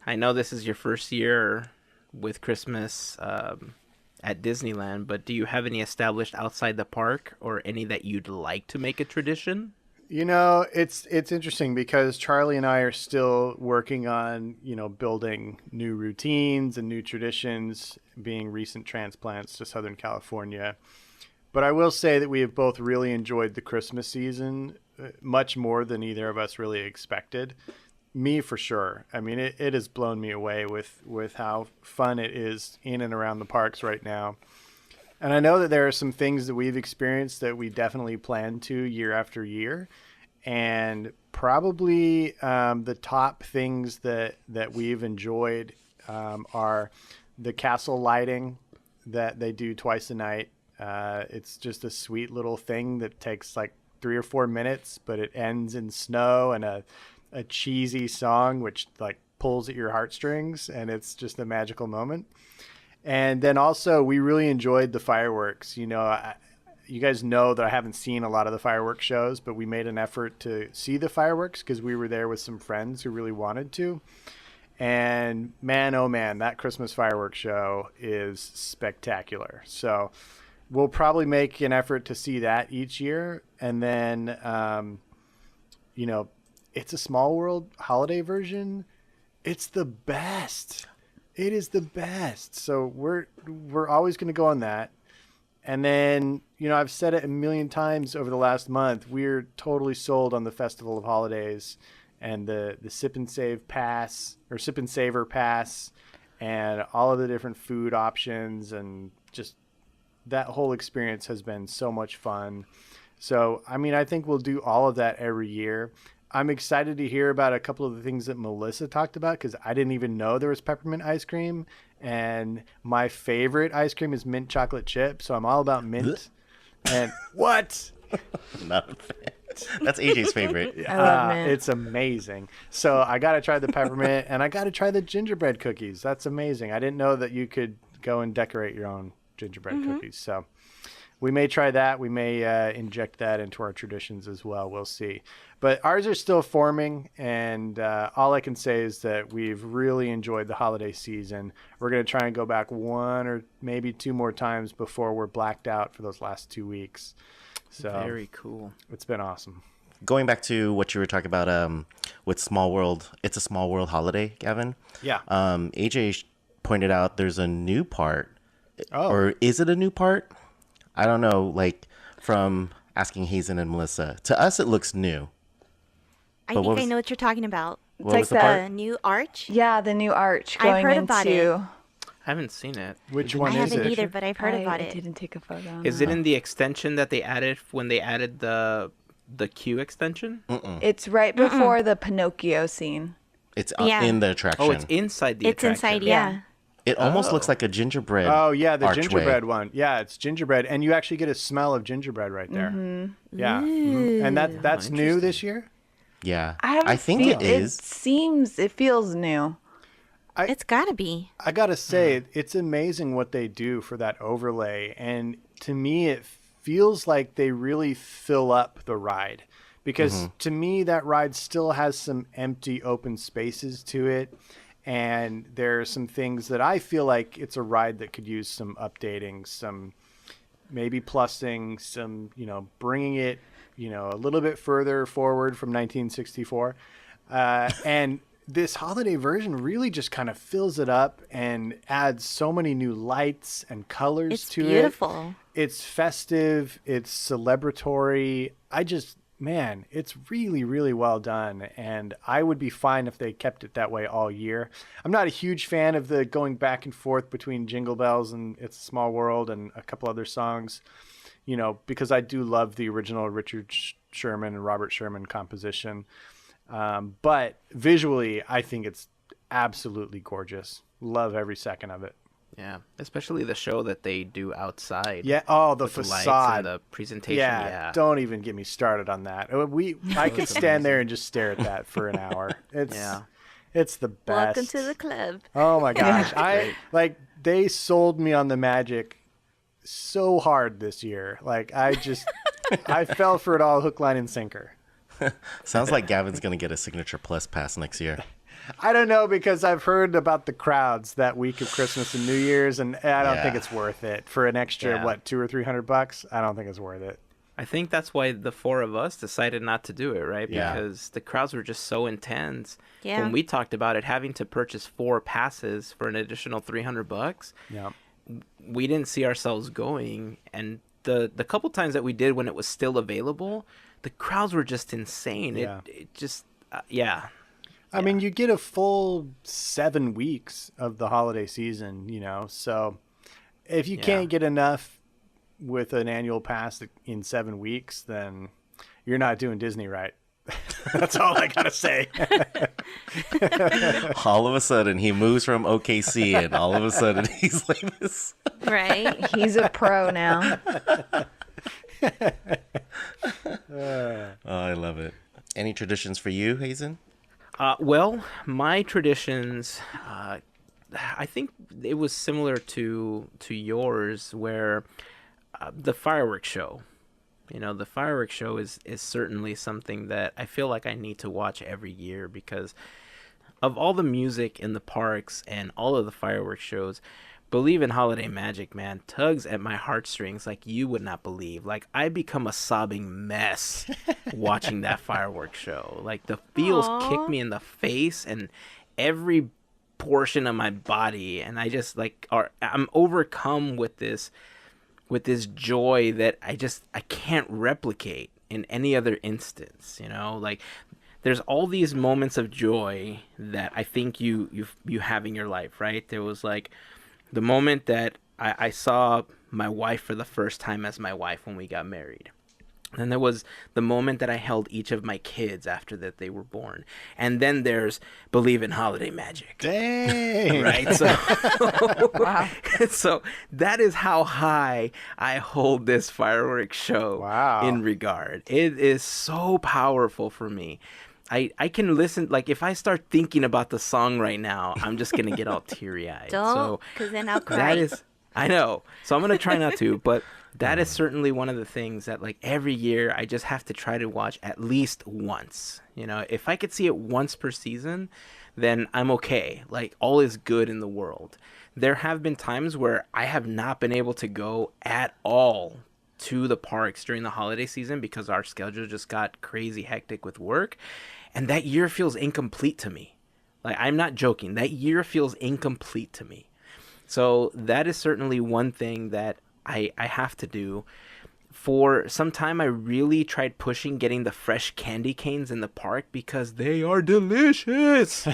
I know this is your first year with Christmas at Disneyland, but do you have any established outside the park or any that you'd like to make a tradition? You know, it's interesting because Charlie and I are still working on, building new routines and new traditions, being recent transplants to Southern California. But I will say that we have both really enjoyed the Christmas season much more than either of us really expected. Me, for sure. I mean, it has blown me away with how fun it is in and around the parks right now. And I know that there are some things that we've experienced that we definitely plan to year after year. And probably the top things that we've enjoyed are the castle lighting that they do twice a night. It's just a sweet little thing that takes like 3 or 4 minutes, but it ends in snow and a cheesy song, which like pulls at your heartstrings, and it's just a magical moment. And then also we really enjoyed the fireworks. You guys know that I haven't seen a lot of the fireworks shows, but we made an effort to see the fireworks because we were there with some friends who really wanted to. And man, oh man, that Christmas fireworks show is spectacular. So we'll probably make an effort to see that each year. And then, It's a Small World holiday version. It's the best. It is the best. So we're always going to go on that. And then, I've said it a million times over the last month. We're totally sold on the Festival of Holidays and the Sip and Save Pass or Sip and Savor Pass and all of the different food options, and just that whole experience has been so much fun. So, I think we'll do all of that every year. I'm excited to hear about a couple of the things that Melissa talked about, because I didn't even know there was peppermint ice cream. And my favorite ice cream is mint chocolate chip. So I'm all about mint. And what? Not a fan. That's AJ's favorite. I love mint. It's amazing. So I got to try the peppermint, and I got to try the gingerbread cookies. That's amazing. I didn't know that you could go and decorate your own gingerbread cookies. So we may try that. We may inject that into our traditions as well. We'll see. But ours are still forming, and all I can say is that we've really enjoyed the holiday season. We're going to try and go back one or maybe two more times before we're blacked out for those last 2 weeks. So Very cool. It's been awesome. Going back to what you were talking about with Small World, it's a Small World holiday, Gavin. Yeah. AJ pointed out there's a new part. Oh. Or is it a new part? I don't know, like from asking Hazen and Melissa. To us, it looks new. I think I know what you're talking about. It's What like was the the part? The new arch. Yeah, the new arch going I've heard about into. I haven't seen it. Which I one is haven't it? either, but I've heard about I it. didn't take a photo. Is it in the extension that they added when they added the Q extension? It's right before the Pinocchio scene. It's Yeah. in the attraction. Oh, it's inside the It's attraction. inside, yeah. It almost looks like a gingerbread. Oh, yeah, the archway. gingerbread one. Yeah, it's gingerbread. And you actually get a smell of gingerbread right there. Yeah. And that's new this year? Yeah. I think feel, it is. It feels new. It's gotta be. I got to say, it's amazing what they do for that overlay. And to me, it feels like they really fill up the ride. Because to me, that ride still has some empty open spaces to it. And there are some things that I feel like it's a ride that could use some updating, some maybe plussing, some, bringing it, a little bit further forward from 1964. And this holiday version really just kind of fills it up and adds so many new lights and colors It's to beautiful. it. It's festive. It's celebratory. Man, it's really, really well done. And I would be fine if they kept it that way all year. I'm not a huge fan of the going back and forth between Jingle Bells and It's a Small World and a couple other songs, because I do love the original Richard Sherman and Robert Sherman composition. But visually, I think it's absolutely gorgeous. Love every second of it. Yeah, especially the show that they do outside. Yeah. Oh, the with the lights facade. and the presentation. Yeah, Yeah. don't even get me started on that. I could stand there and just stare at that for an hour. It's the best. Welcome to the club. Oh my gosh. They sold me on the magic so hard this year. I fell for it all hook, line, and sinker. Sounds like Gavin's going to get a Signature Plus pass next year. I don't know, because I've heard about the crowds that week of Christmas and New Year's, and I don't think it's worth it for an extra, $200 or $300. I don't think it's worth it. I think that's why the four of us decided not to do it, right? Yeah. Because the crowds were just so intense. Yeah. When we talked about it, having to purchase 4 passes for an additional $300, Yeah. we didn't see ourselves going. And the couple times that we did when it was still available, the crowds were just insane. Yeah. It just, yeah. I mean, you get a full 7 weeks of the holiday season, so if you can't get enough with an annual pass in 7 weeks, then you're not doing Disney right. That's all I got to say. All of a sudden, he moves from OKC, and all of a sudden, he's like this. Right? He's a pro now. Oh, I love it. Any traditions for you, Hazen? Well, my traditions, I think it was similar to yours, where the fireworks show. The fireworks show is certainly something that I feel like I need to watch every year, because of all the music in the parks and all of the fireworks shows. Believe in holiday magic, man, tugs at my heartstrings like you would not believe. Like, I become a sobbing mess watching that fireworks show. Like, the feels kick me in the face and every portion of my body, and I just I'm overcome with this with this joy that I can't replicate in any other instance, you know? Like, there's all these moments of joy that I think you have in your life, right? There was like the moment that I saw my wife for the first time as my wife when we got married. And there was the moment that I held each of my kids after that they were born. And then there's believe in holiday magic. Dang. Right? So, Wow. so that is how high I hold this fireworks show Wow. in regard. It is so powerful for me. I can listen, like if I start thinking about the song right now, I'm just going to get all teary-eyed. Don't, because then I'll cry. That is, I know. So I'm going to try not to, but that is certainly one of the things that like every year I just have to try to watch at least once. You know, if I could see it once per season, then I'm okay. Like all is good in the world. There have been times where I have not been able to go at all to the parks during the holiday season because our schedule just got crazy hectic with work. And that year feels incomplete to me. Like, I'm not joking. That year feels incomplete to me. So that is certainly one thing that I have to do. For some time, I really tried pushing getting the fresh candy canes in the park because they are delicious.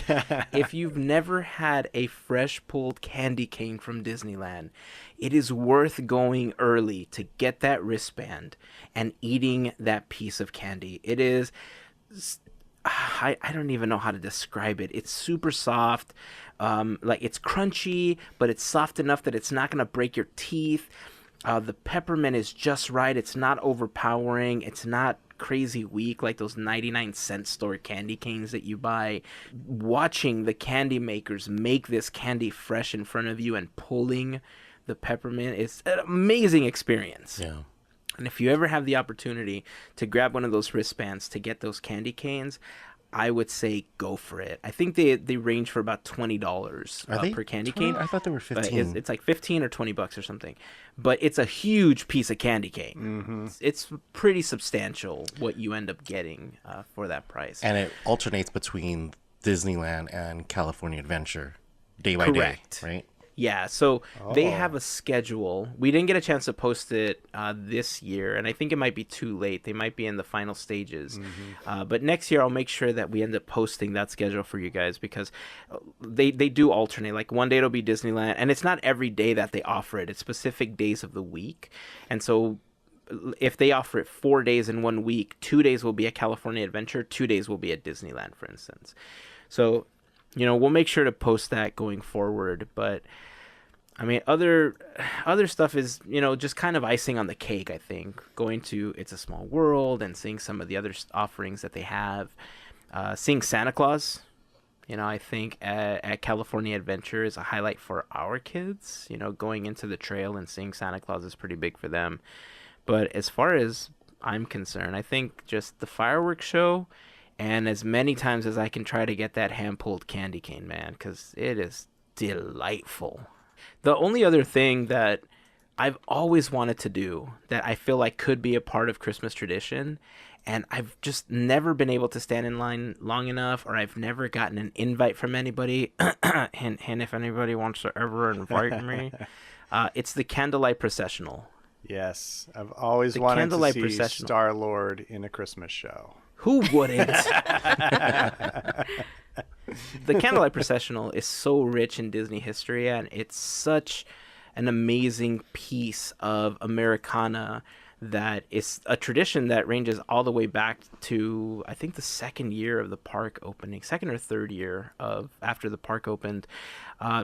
If you've never had a fresh pulled candy cane from Disneyland, it is worth going early to get that wristband and eating that piece of candy. It is... I don't even know how to describe it. It's super soft. Like it's crunchy, but it's soft enough that it's not going to break your teeth. The peppermint is just right. It's not overpowering. It's not crazy weak like those 99-cent store candy canes that you buy. Watching the candy makers make this candy fresh in front of you and pulling the peppermint is an amazing experience. Yeah. And if you ever have the opportunity to grab one of those wristbands to get those candy canes, I would say go for it. I think they range for about $20 per candy cane. I thought they were 15. It's like 15 or $20 or something. But it's a huge piece of candy cane. Mm-hmm. It's pretty substantial what you end up getting for that price. And it alternates between Disneyland and California Adventure day by Correct. day, right? Yeah, so they have a schedule. We didn't get a chance to post it this year, and I think it might be too late. They might be in the final stages. But next year, I'll make sure that we end up posting that schedule for you guys because they do alternate. Like one day it'll be Disneyland, and it's not every day that they offer it. It's specific days of the week. And so if they offer it 4 days in 1 week, 2 days will be at California Adventure, 2 days will be at Disneyland, for instance. So, you know, we'll make sure to post that going forward, but... I mean, other stuff is, you know, just kind of icing on the cake, I think. Going to It's a Small World and seeing some of the other offerings that they have. Seeing Santa Claus, you know, I think at California Adventure is a highlight for our kids. You know, going into the trail and seeing Santa Claus is pretty big for them. But as far as I'm concerned, I think just the fireworks show and as many times as I can try to get that hand-pulled candy cane, man, because it is delightful. The only other thing that I've always wanted to do that I feel like could be a part of Christmas tradition, and I've just never been able to stand in line long enough, or I've never gotten an invite from anybody, hint, hint, if anybody wants to ever invite me, it's the Candlelight Processional. Yes, I've always wanted to see Star-Lord in a Christmas show. Who wouldn't? The Candlelight Processional is so rich in Disney history, and it's such an amazing piece of Americana that is a tradition that ranges all the way back to, I think, the second year of the park opening, second or third year of after the park opened.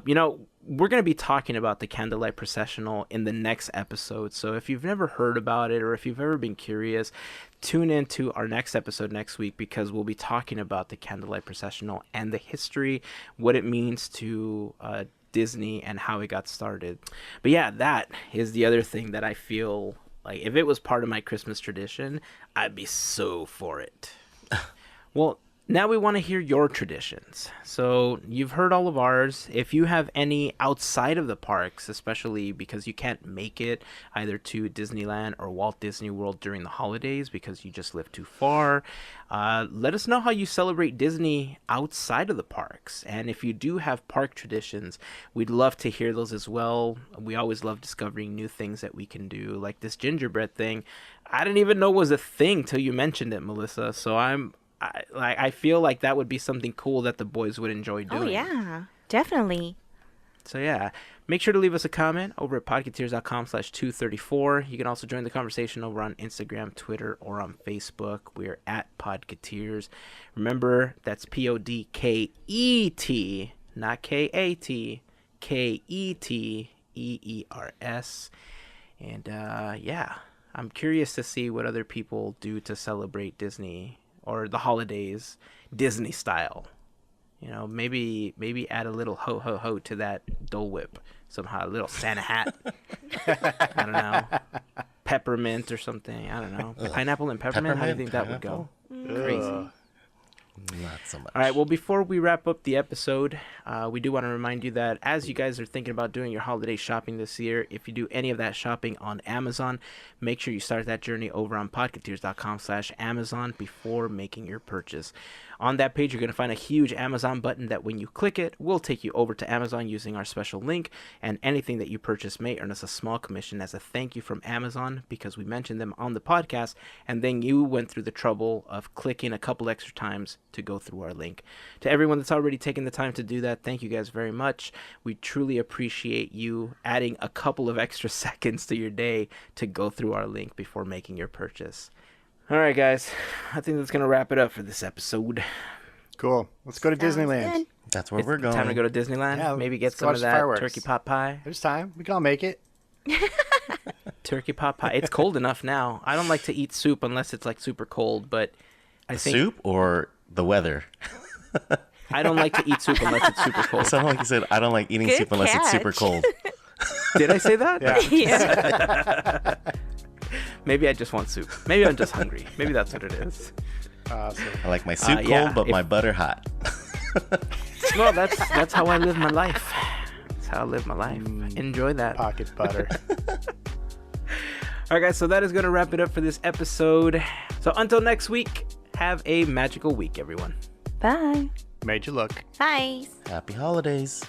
You know, we're going to be talking about the Candlelight Processional in the next episode. So if you've never heard about it or if you've ever been curious, tune into our next episode next week because we'll be talking about the Candlelight Processional and the history, what it means to Disney and how it got started. But yeah, that is the other thing that I feel like if it was part of my Christmas tradition, I'd be so for it. Well, Now we want to hear your traditions. So you've heard all of ours. If you have any outside of the parks, especially because you can't make it either to Disneyland or Walt Disney World during the holidays because you just live too far, let us know how you celebrate Disney outside of the parks. And if you do have park traditions, we'd love to hear those as well. We always love discovering new things that we can do, like this gingerbread thing. I didn't even know was a thing till you mentioned it, Melissa. So I feel like that would be something cool that the boys would enjoy doing. Oh, yeah, definitely. So, yeah, make sure to leave us a comment over at podketeers.com/234. You can also join the conversation over on Instagram, Twitter, or on Facebook. We're at Podketeers. Remember, that's Podket, not K-A-T, Keteers. And, yeah, I'm curious to see what other people do to celebrate Disney or the holidays Disney style. You know, maybe add a little ho ho ho to that Dole Whip somehow, a little Santa hat. I don't know, peppermint or something. I don't know, pineapple and peppermint. How do you think that would go? Crazy. Not so much. All right, well, before we wrap up the episode, we do want to remind you that as you guys are thinking about doing your holiday shopping this year, if you do any of that shopping on Amazon, make sure you start that journey over on podketeers.com/Amazon before making your purchase. On that page, you're going to find a huge Amazon button that when you click it, will take you over to Amazon using our special link, and anything that you purchase may earn us a small commission as a thank you from Amazon because we mentioned them on the podcast, and then you went through the trouble of clicking a couple extra times to go through our link. To everyone that's already taken the time to do that, thank you guys very much. We truly appreciate you adding a couple of extra seconds to your day to go through our link before making your purchase. All right, guys, I think that's going to wrap it up for this episode. Cool. Let's go to Sounds Disneyland. good. That's where we're going. Time to go to Disneyland. Yeah, Maybe get let's some watch of the that fireworks. turkey pot pie. There's time. We can all make it. Turkey pot pie. It's cold enough now. I don't like to eat soup unless it's like super cold, but I think Soup or the weather? I don't like to eat soup unless it's super cold. It sounded like you said, I don't like eating Good soup unless it's super catch. cold. Did I say that? Yeah. Yeah. Maybe I just want soup. Maybe I'm just hungry. Maybe that's what it is. Awesome. I like my soup yeah, cold, but if- my butter hot. Well, that's how I live my life. That's how I live my life. Enjoy that. Pocket butter. All right, guys, so that is going to wrap it up for this episode. So until next week, have a magical week, everyone. Bye. Made you look. Bye. Happy holidays.